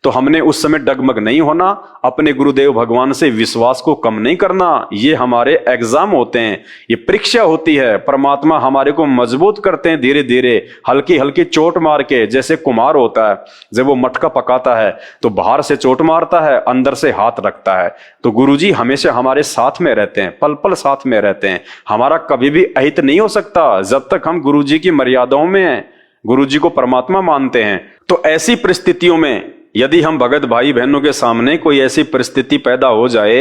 S1: तो हमने उस समय डगमग नहीं होना, अपने गुरुदेव भगवान से विश्वास को कम नहीं करना। ये हमारे एग्जाम होते हैं, ये परीक्षा होती है। परमात्मा हमारे को मजबूत करते हैं धीरे धीरे, हल्की हल्की चोट मार के। जैसे कुम्हार होता है, जब वो मटका पकाता है तो बाहर से चोट मारता है, अंदर से हाथ रखता है। तो गुरुजी हमेशा हमारे साथ में रहते हैं, पल पल साथ में रहते हैं। हमारा कभी भी अहित नहीं हो सकता जब तक हम गुरुजी की मर्यादाओं में हैं, गुरुजी को परमात्मा मानते हैं। तो ऐसी परिस्थितियों में यदि हम भगत भाई बहनों के सामने कोई ऐसी परिस्थिति पैदा हो जाए,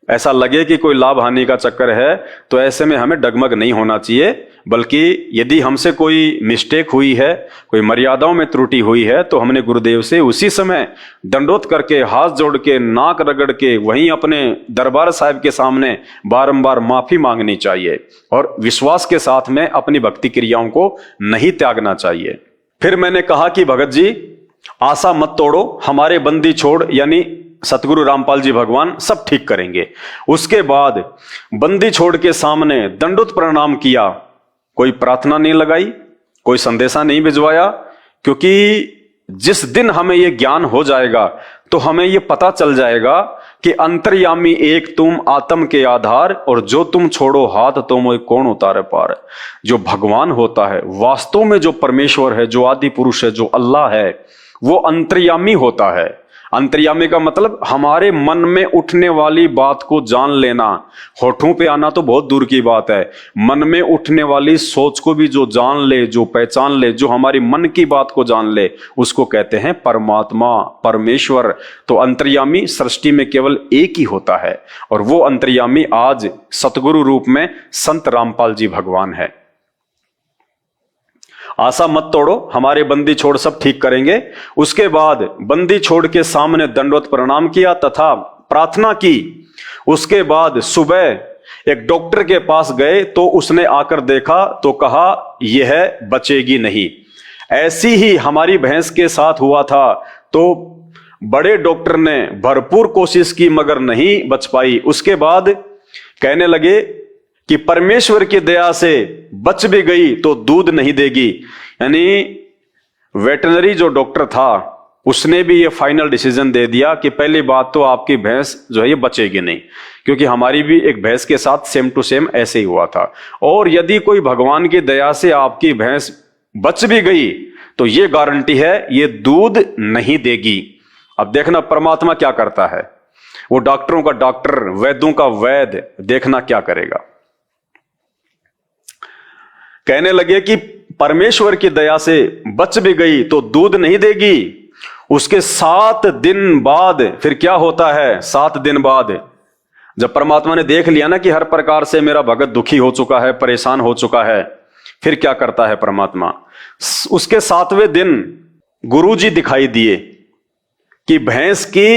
S1: ऐसा लगे कि कोई लाभ हानि का चक्कर है, तो ऐसे में हमें डगमग नहीं होना चाहिए। बल्कि यदि हमसे कोई मिस्टेक हुई है, कोई मर्यादाओं में त्रुटि हुई है, तो हमने गुरुदेव से उसी समय दंडोत करके, हाथ जोड़ के, नाक रगड़ के, वहीं अपने दरबार साहिब के सामने बारंबार माफी मांगनी चाहिए और विश्वास के साथ में अपनी भक्ति क्रियाओं को नहीं त्यागना चाहिए। फिर मैंने कहा कि भगत जी आशा मत तोड़ो, हमारे बंदी छोड़ यानी सतगुरु रामपाल जी भगवान सब ठीक करेंगे। उसके बाद बंदी छोड़ के सामने दंडोत प्रणाम किया, कोई प्रार्थना नहीं लगाई, कोई संदेशा नहीं भिजवाया, क्योंकि जिस दिन हमें यह ज्ञान हो जाएगा तो हमें यह पता चल जाएगा कि अंतर्यामी एक तुम, आत्म के आधार, और जो तुम छोड़ो हाथ तो मोह कौन उतारे पार। जो भगवान होता है, वास्तव में जो परमेश्वर है, जो आदि पुरुष है, जो अल्लाह है, वो अंतर्यामी होता है। अंतर्यामी का मतलब हमारे मन में उठने वाली बात को जान लेना। होठों पे आना तो बहुत दूर की बात है, मन में उठने वाली सोच को भी जो जान ले, जो पहचान ले, जो हमारी मन की बात को जान ले, उसको कहते हैं परमात्मा, परमेश्वर। तो अंतर्यामी सृष्टि में केवल एक ही होता है, और वो अंतर्यामी आज सतगुरु रूप में संत रामपाल जी भगवान है। आशा मत तोड़ो, हमारे बंदी छोड़ सब ठीक करेंगे। उसके बाद बंदी छोड़ के सामने दंडवत प्रणाम किया तथा प्रार्थना की। उसके बाद सुबह एक डॉक्टर के पास गए तो उसने आकर देखा तो कहा यह बचेगी नहीं। ऐसी ही हमारी भैंस के साथ हुआ था। तो बड़े डॉक्टर ने भरपूर कोशिश की मगर नहीं बच पाई। उसके बाद कहने लगे कि परमेश्वर की दया से बच भी गई तो दूध नहीं देगी। यानी वेटरनरी जो डॉक्टर था उसने भी ये फाइनल डिसीजन दे दिया कि पहली बात तो आपकी भैंस जो है ये बचेगी नहीं, क्योंकि हमारी भी एक भैंस के साथ सेम टू सेम ऐसे ही हुआ था। और यदि कोई भगवान की दया से आपकी भैंस बच भी गई तो ये गारंटी है ये दूध नहीं देगी। अब देखना परमात्मा क्या करता है, वो डॉक्टरों का डॉक्टर, वैद्यों का वैद्य, देखना क्या करेगा। कहने लगे कि परमेश्वर की दया से बच भी गई तो दूध नहीं देगी। उसके 7 दिन बाद फिर क्या होता है, 7 दिन बाद जब परमात्मा ने देख लिया ना कि हर प्रकार से मेरा भगत दुखी हो चुका है, परेशान हो चुका है, फिर क्या करता है परमात्मा, उसके 7वें दिन गुरुजी दिखाई दिए कि भैंस की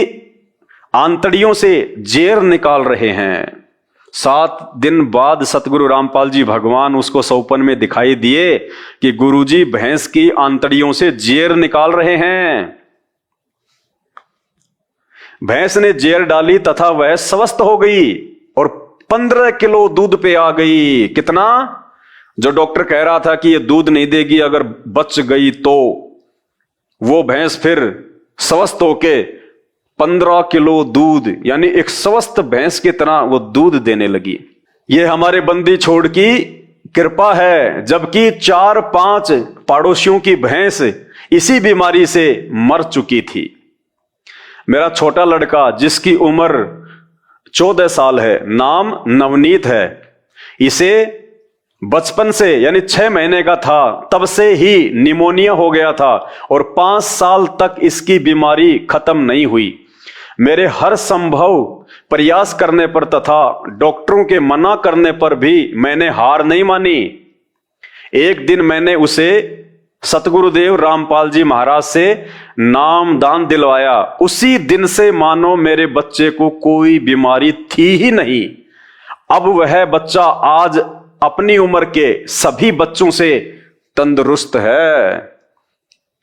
S1: आंतड़ियों से जेर निकाल रहे हैं। 7 दिन बाद सतगुरु रामपाल जी भगवान उसको सौपन में दिखाई दिए कि गुरुजी भैंस की आंतड़ियों से जेर निकाल रहे हैं। भैंस ने जेर डाली तथा वह स्वस्थ हो गई और 15 किलो दूध पे आ गई। कितना? जो डॉक्टर कह रहा था कि ये दूध नहीं देगी, अगर बच गई तो वो भैंस फिर स्वस्थ होके 15 किलो दूध, यानी एक स्वस्थ भैंस की तरह वो दूध देने लगी। ये हमारे बंदी छोड़ की कृपा है, जबकि 4-5 पड़ोसियों की भैंस इसी बीमारी से मर चुकी थी। मेरा छोटा लड़का जिसकी उम्र 14 साल है, नाम नवनीत है, इसे बचपन से यानी 6 महीने का था तब से ही निमोनिया हो गया था और 5 साल तक इसकी बीमारी खत्म नहीं हुई। मेरे हर संभव प्रयास करने पर तथा डॉक्टरों के मना करने पर भी मैंने हार नहीं मानी। एक दिन मैंने उसे सतगुरुदेव रामपाल जी महाराज से नाम दान दिलवाया। उसी दिन से मानो मेरे बच्चे को कोई बीमारी थी ही नहीं। अब वह बच्चा आज अपनी उम्र के सभी बच्चों से तंदुरुस्त है।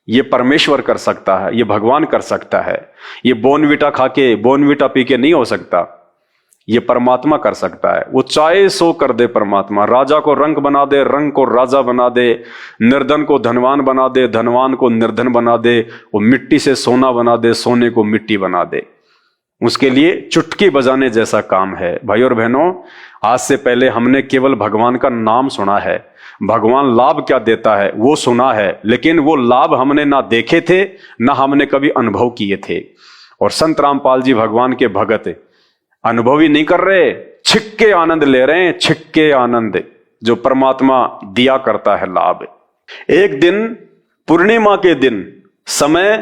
S1: ये परमेश्वर कर सकता है, ये भगवान कर सकता है। ये बोनविटा खा के, बोनविटा पी के नहीं हो सकता, ये परमात्मा कर सकता है। वो चाहे सो कर दे परमात्मा। राजा को रंक बना दे, रंक को राजा बना दे, निर्धन को धनवान बना दे, धनवान को निर्धन बना दे, वो मिट्टी से सोना बना दे, सोने को मिट्टी बना दे। उसके लिए चुटकी बजाने जैसा काम है। भाई और बहनों, आज से पहले हमने केवल भगवान का नाम सुना है, भगवान लाभ क्या देता है वो सुना है, लेकिन वो लाभ हमने ना देखे थे ना हमने कभी अनुभव किए थे। और संत रामपाल जी भगवान के भगत अनुभव ही नहीं कर रहे, छिक्के आनंद ले रहे हैं, छिक्के आनंद जो परमात्मा दिया करता है लाभ। एक दिन पूर्णिमा के दिन, समय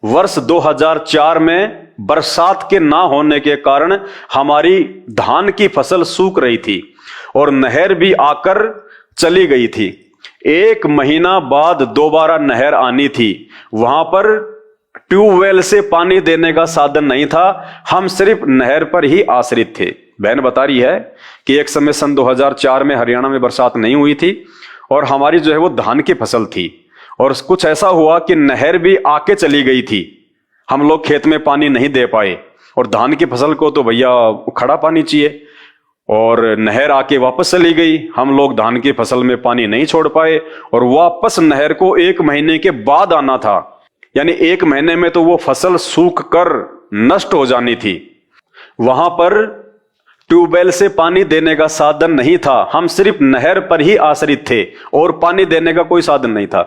S1: वर्ष 2004 में, बरसात के ना होने के कारण हमारी धान की फसल सूख रही थी और नहर भी आकर चली गई थी। 1 महीना बाद दोबारा नहर आनी थी। वहां पर ट्यूबवेल से पानी देने का साधन नहीं था, हम सिर्फ नहर पर ही आश्रित थे। बहन बता रही है कि एक समय सन 2004 में हरियाणा में बरसात नहीं हुई थी और हमारी जो है वो धान की फसल थी और कुछ ऐसा हुआ कि नहर भी आके चली गई थी। हम लोग खेत में पानी नहीं दे पाए और धान की फसल को तो भैया खड़ा पानी चाहिए और नहर आके वापस चली गई। हम लोग धान की फसल में पानी नहीं छोड़ पाए और वापस नहर को 1 महीने के बाद आना था, यानी 1 महीने में तो वो फसल सूख कर नष्ट हो जानी थी। वहां पर ट्यूबवेल से पानी देने का साधन नहीं था, हम सिर्फ नहर पर ही आश्रित थे और पानी देने का कोई साधन नहीं था।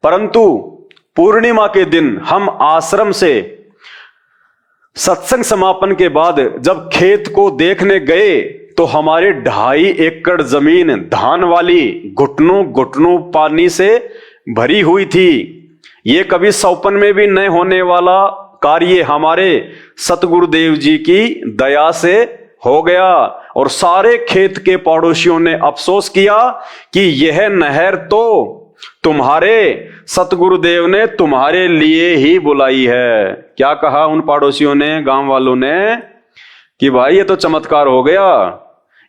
S1: परंतु पूर्णिमा के दिन हम आश्रम से सत्संग समापन के बाद जब खेत को देखने गए तो हमारे 2.5 एकड़ जमीन धान वाली घुटनों घुटनों पानी से भरी हुई थी। ये कभी सौपन में भी नहीं होने वाला कार्य हमारे सतगुरुदेव जी की दया से हो गया और सारे खेत के पड़ोसियों ने अफसोस किया कि यह नहर तो तुम्हारे सतगुरुदेव ने तुम्हारे लिए ही बुलाई है। क्या कहा उन पड़ोसियों ने, गांव वालों ने, कि भाई ये तो चमत्कार हो गया,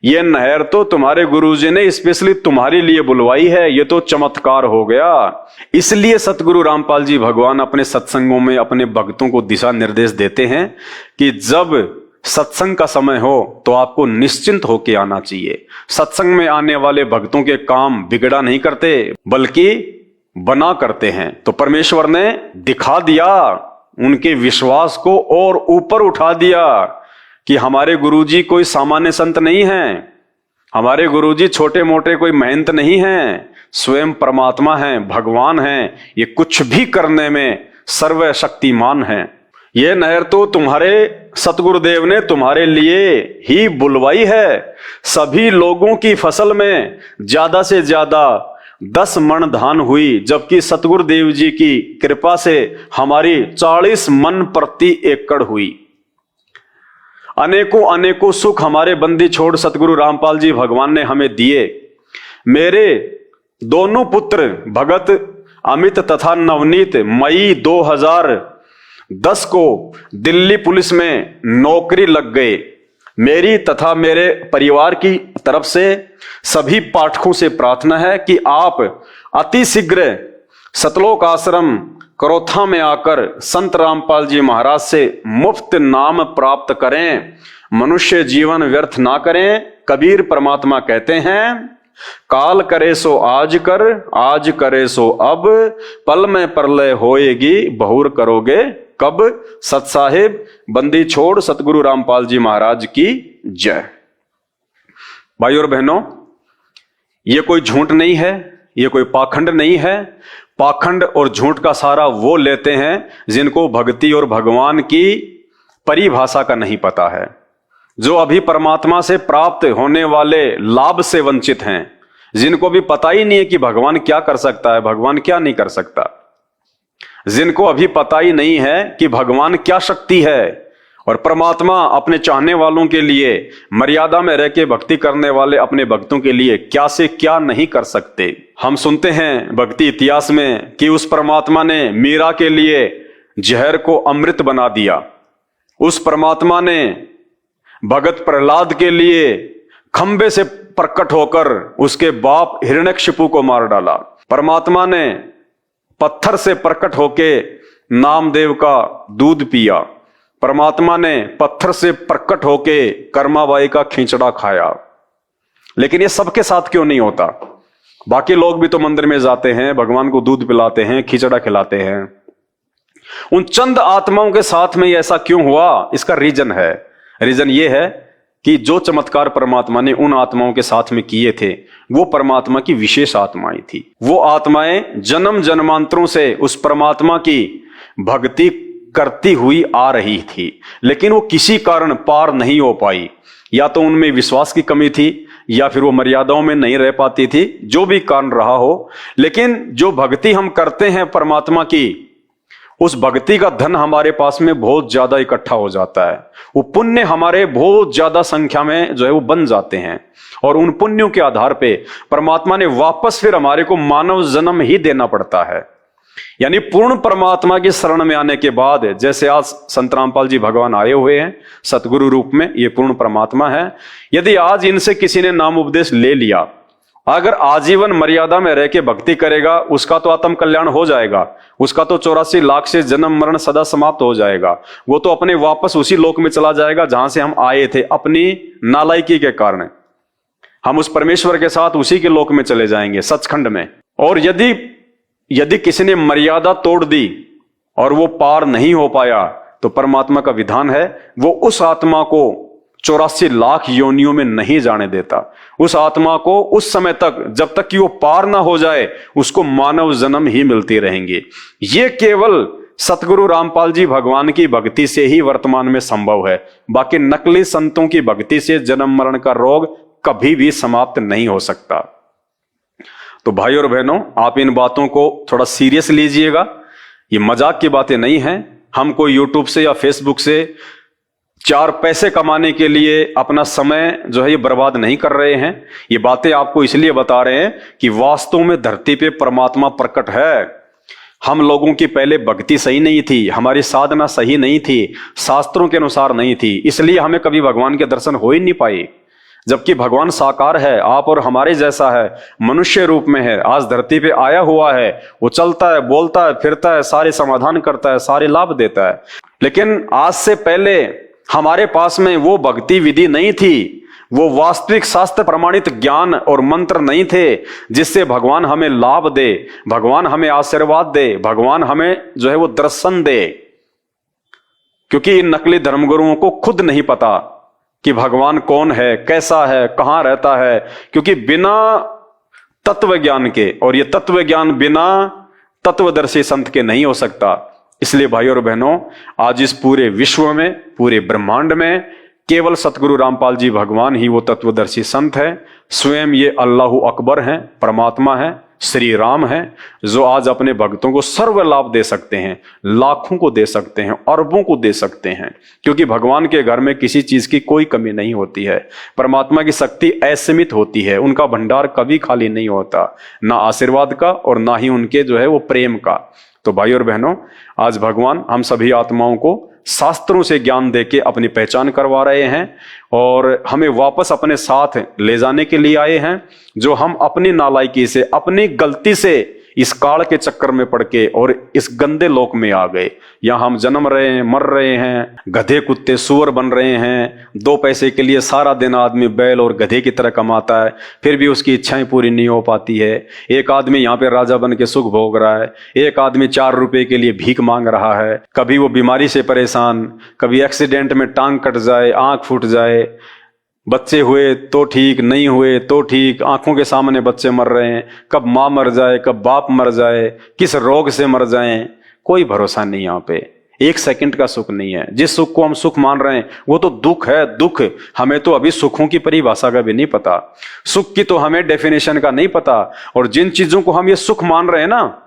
S1: ये नहर तो तुम्हारे गुरुजी ने स्पेशली तुम्हारे लिए बुलवाई है, ये तो चमत्कार हो गया। इसलिए सतगुरु रामपाल जी भगवान अपने सत्संगों में अपने भक्तों को दिशा निर्देश देते हैं कि जब सत्संग का समय हो तो आपको निश्चिंत होकर आना चाहिए। सत्संग में आने वाले भक्तों के काम बिगड़ा नहीं करते बल्कि बना करते हैं। तो परमेश्वर ने दिखा दिया, उनके विश्वास को और ऊपर उठा दिया कि हमारे गुरुजी कोई सामान्य संत नहीं हैं, हमारे गुरुजी छोटे मोटे कोई महंत नहीं हैं, स्वयं परमात्मा हैं, भगवान हैं, ये कुछ भी करने में सर्वशक्तिमान हैं। ये नहर तो तुम्हारे सतगुरुदेव ने तुम्हारे लिए ही बुलवाई है। सभी लोगों की फसल में ज्यादा से ज्यादा 10 मन धान हुई, जबकि सतगुरुदेव जी की कृपा से हमारी 40 मन प्रति एकड़ हुई। अनेकों अनेकों सुख हमारे बंदी छोड़ सतगुरु रामपाल जी भगवान ने हमें दिए। मेरे दोनों पुत्र भगत अमित तथा नवनीत मई 2010 को दिल्ली पुलिस में नौकरी लग गए। मेरी तथा मेरे परिवार की तरफ से सभी पाठकों से प्रार्थना है कि आप अति शीघ्र सतलोक आश्रम करोथा में आकर संत रामपाल जी महाराज से मुफ्त नाम प्राप्त करें। मनुष्य जीवन व्यर्थ ना करें। कबीर परमात्मा कहते हैं, काल करे सो आज कर, आज करे सो अब, पल में प्रलय होएगी, बहुर करोगे कब। सत साहिब बंदी छोड़ सतगुरु रामपाल जी महाराज की जय। भाई और बहनों, ये कोई झूठ नहीं है, ये कोई पाखंड नहीं है। पाखंड और झूठ का सहारा वो लेते हैं जिनको भक्ति और भगवान की परिभाषा का नहीं पता है, जो अभी परमात्मा से प्राप्त होने वाले लाभ से वंचित हैं, जिनको भी पता ही नहीं है कि भगवान क्या कर सकता है, भगवान क्या नहीं कर सकता, जिनको अभी पता ही नहीं है कि भगवान क्या शक्ति है और परमात्मा अपने चाहने वालों के लिए मर्यादा में रह के भक्ति करने वाले अपने भक्तों के लिए क्या से क्या नहीं कर सकते। हम सुनते हैं भक्ति इतिहास में कि उस परमात्मा ने मीरा के लिए जहर को अमृत बना दिया। उस परमात्मा ने भगत प्रहलाद के लिए खंबे से प्रकट होकर उसके बाप हिरण्यकशिपु को मार डाला। परमात्मा ने पत्थर से प्रकट होके नामदेव का दूध पिया। परमात्मा ने पत्थर से प्रकट होके कर्माबाई का खींचड़ा खाया। लेकिन ये सबके साथ क्यों नहीं होता? बाकी लोग भी तो मंदिर में जाते हैं, भगवान को दूध पिलाते हैं, खींचड़ा खिलाते हैं। उन चंद आत्माओं के साथ में ऐसा क्यों हुआ? इसका रीजन है। रीजन ये है कि जो चमत्कार परमात्मा ने उन आत्माओं के साथ में किए थे वो परमात्मा की विशेष आत्माएं थी। वो आत्माएं जन्म जन्मांतरों से उस परमात्मा की भक्ति करती हुई आ रही थी, लेकिन वो किसी कारण पार नहीं हो पाई। या तो उनमें विश्वास की कमी थी या फिर वो मर्यादाओं में नहीं रह पाती थी, जो भी कारण रहा हो। लेकिन जो भक्ति हम करते हैं परमात्मा की, उस भक्ति का धन हमारे पास में बहुत ज्यादा इकट्ठा हो जाता है। वो पुण्य हमारे बहुत ज्यादा संख्या में जो है वो बन जाते हैं और उन पुण्यों के आधार पे परमात्मा ने वापस फिर हमारे को मानव जन्म ही देना पड़ता है। यानी पूर्ण परमात्मा की शरण में आने के बाद, जैसे आज संत रामपाल जी भगवान आए हुए हैं सतगुरु रूप में, ये पूर्ण परमात्मा है। यदि आज इनसे किसी ने नाम उपदेश ले लिया, अगर आजीवन मर्यादा में रह के भक्ति करेगा, उसका तो आत्म कल्याण हो जाएगा, उसका तो 84 लाख से जन्म मरण सदा समाप्त हो जाएगा। वो तो अपने वापस उसी लोक में चला जाएगा जहां से हम आए थे। अपनी नालायकी के कारण हम उस परमेश्वर के साथ उसी के लोक में चले जाएंगे, सचखंड में। और यदि किसी ने मर्यादा तोड़ दी और वो पार नहीं हो पाया, तो परमात्मा का विधान है वो उस आत्मा को 84 लाख योनियों में नहीं जाने देता। उस आत्मा को उस समय तक, जब तक कि वो पार ना हो जाए, उसको मानव जन्म ही मिलती रहेंगे। ये केवल सतगुरु रामपाल जी भगवान की भक्ति से ही वर्तमान में संभव है। बाकी नकली संतों की भक्ति से जन्म मरण का रोग कभी भी समाप्त नहीं हो सकता। तो भाई और बहनों, आप इन बातों को थोड़ा सीरियस लीजिएगा। ये मजाक की बातें नहीं हैं। हम कोई यूट्यूब से या फेसबुक से 4 पैसे कमाने के लिए अपना समय जो है ये बर्बाद नहीं कर रहे हैं। ये बातें आपको इसलिए बता रहे हैं कि वास्तव में धरती पे परमात्मा प्रकट है। हम लोगों की पहले भक्ति सही नहीं थी, हमारी साधना सही नहीं थी, शास्त्रों के अनुसार नहीं थी, इसलिए हमें कभी भगवान के दर्शन हो ही नहीं पाए। जबकि भगवान साकार है, आप और हमारे जैसा है, मनुष्य रूप में है, आज धरती पे आया हुआ है, वो चलता है, बोलता है, फिरता है, सारे समाधान करता है, सारे लाभ देता है। लेकिन आज से पहले हमारे पास में वो भक्ति विधि नहीं थी, वो वास्तविक शास्त्र प्रमाणित ज्ञान और मंत्र नहीं थे जिससे भगवान हमें लाभ दे, भगवान हमें आशीर्वाद दे, भगवान हमें जो है वो दर्शन दे। क्योंकि इन नकली धर्मगुरुओं को खुद नहीं पता कि भगवान कौन है, कैसा है, कहां रहता है। क्योंकि बिना तत्व ज्ञान के, और ये तत्व ज्ञान बिना तत्वदर्शी संत के नहीं हो सकता। इसलिए भाई और बहनों, आज इस पूरे विश्व में, पूरे ब्रह्मांड में केवल सतगुरु रामपाल जी भगवान ही वो तत्वदर्शी संत है। स्वयं ये अल्लाह अकबर हैं, परमात्मा है, श्री राम है, जो आज अपने भक्तों को सर्व लाभ दे सकते हैं, लाखों को दे सकते हैं, अरबों को दे सकते हैं। क्योंकि भगवान के घर में किसी चीज की कोई कमी नहीं होती है। परमात्मा की शक्ति असीमित होती है, उनका भंडार कभी खाली नहीं होता, ना आशीर्वाद का और ना ही उनके जो है वो प्रेम का। तो भाई और बहनों, आज भगवान हम सभी आत्माओं को शास्त्रों से ज्ञान देके अपनी पहचान करवा रहे हैं और हमें वापस अपने साथ ले जाने के लिए आए हैं। जो हम अपनी नालायकी से, अपनी गलती से इस काल के चक्कर में पड़ के और इस गंदे लोक में आ गए। यहां हम जन्म रहे हैं, मर रहे हैं, गधे कुत्ते सूअर बन रहे हैं। 2 पैसे के लिए सारा दिन आदमी बैल और गधे की तरह कमाता है, फिर भी उसकी इच्छाएं पूरी नहीं हो पाती है। एक आदमी यहाँ पे राजा बन के सुख भोग रहा है, एक आदमी 4 रुपए के लिए भीख मांग रहा है। कभी वो बीमारी से परेशान, कभी एक्सीडेंट में टांग कट जाए, आंख फूट जाए, बच्चे हुए तो ठीक, नहीं हुए तो ठीक, आंखों के सामने बच्चे मर रहे हैं। कब माँ मर जाए, कब बाप मर जाए, किस रोग से मर जाएं, कोई भरोसा नहीं। यहाँ पे 1 सेकंड का सुख नहीं है। जिस सुख को हम सुख मान रहे हैं वो तो दुख है, दुख। हमें तो अभी सुखों की परिभाषा का भी नहीं पता, सुख की तो हमें डेफिनेशन का नहीं पता। और जिन चीजों को हम ये सुख मान रहे हैं ना,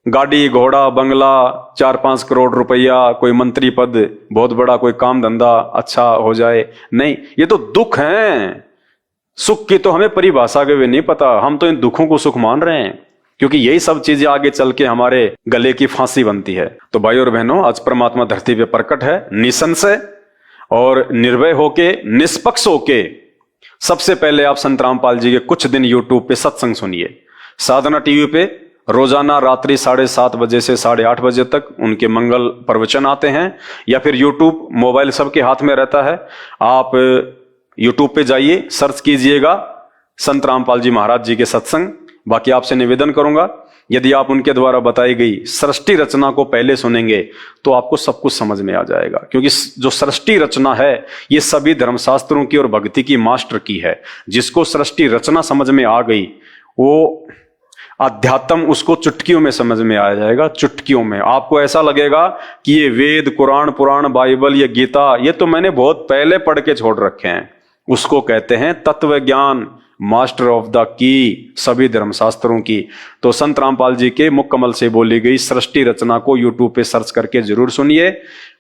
S1: गाड़ी घोड़ा बंगला, 4-5 करोड़ रुपया, कोई मंत्री पद, बहुत बड़ा कोई काम धंधा अच्छा हो जाए, नहीं, ये तो दुख हैं। सुख की तो हमें परिभाषा के भी नहीं पता, हम तो इन दुखों को सुख मान रहे हैं। क्योंकि यही सब चीजें आगे चल के हमारे गले की फांसी बनती है। तो भाई और बहनों, आज परमात्मा धरती पे प्रकट है, निसंशय और निर्भय होके, निष्पक्ष होके। सबसे पहले आप संत रामपाल जी के कुछ दिन यूट्यूब पे सत्संग सुनिए। साधना टीवी पे रोजाना रात्रि 7:30 बजे से 8:30 बजे तक उनके मंगल प्रवचन आते हैं, या फिर यूट्यूब, मोबाइल सबके हाथ में रहता है। आप यूट्यूब पे जाइए, सर्च कीजिएगा संत रामपाल जी महाराज जी के सत्संग। बाकी आपसे निवेदन करूंगा, यदि आप उनके द्वारा बताई गई सृष्टि रचना को पहले सुनेंगे तो आपको सब कुछ समझ में आ जाएगा। क्योंकि जो सृष्टि रचना है ये सभी धर्मशास्त्रों की और भक्ति की मास्टर की है। जिसको सृष्टि रचना समझ में आ गई, वो अध्यात्म उसको चुटकियों में समझ में आ जाएगा। चुटकियों में आपको ऐसा लगेगा कि ये वेद, कुरान, पुराण, बाइबल, ये गीता, ये तो मैंने बहुत पहले पढ़ के छोड़ रखे हैं। उसको कहते हैं तत्व ज्ञान, मास्टर ऑफ द की, सभी धर्मशास्त्रों की। तो संत रामपाल जी के मुख कमल से बोली गई सृष्टि रचना को यूट्यूब पे सर्च करके जरूर सुनिए।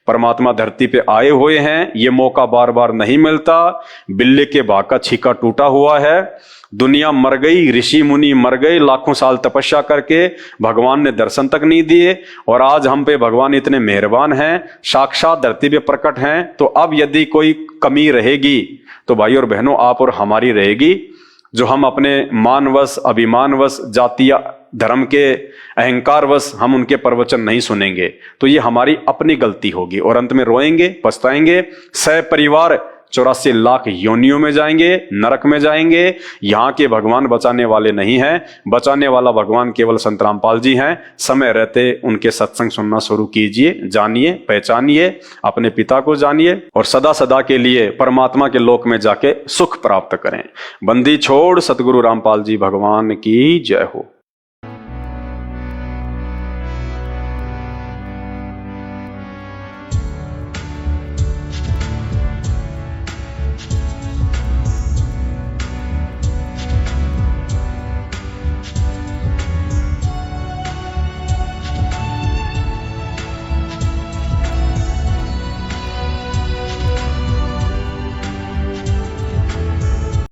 S1: परमात्मा धरती पे आए हुए हैं, ये मौका बार बार नहीं मिलता। बिल्ली के भाग का छीका टूटा हुआ है। दुनिया मर गई, ऋषि मुनि मर गए, लाखों साल तपस्या करके, भगवान ने दर्शन तक नहीं दिए। और आज हम पे भगवान इतने मेहरबान हैं, साक्षात धरती पे प्रकट हैं। तो अब यदि कोई कमी रहेगी तो भाई और बहनों, आप और हमारी रहेगी। जो हम अपने मानवश, अभिमानवश, जातीय धर्म के अहंकारवश हम उनके प्रवचन नहीं सुनेंगे तो ये हमारी अपनी गलती होगी और अंत में रोएंगे, पछताएंगे। सपरिवार 84 लाख योनियों में जाएंगे, नरक में जाएंगे। यहाँ के भगवान बचाने वाले नहीं हैं, बचाने वाला भगवान केवल संत रामपाल जी हैं। समय रहते उनके सत्संग सुनना शुरू कीजिए, जानिए, पहचानिए, अपने पिता को जानिए और सदा सदा के लिए परमात्मा के लोक में जाके सुख प्राप्त करें। बंदी छोड़ सतगुरु रामपाल जी भगवान की जय हो।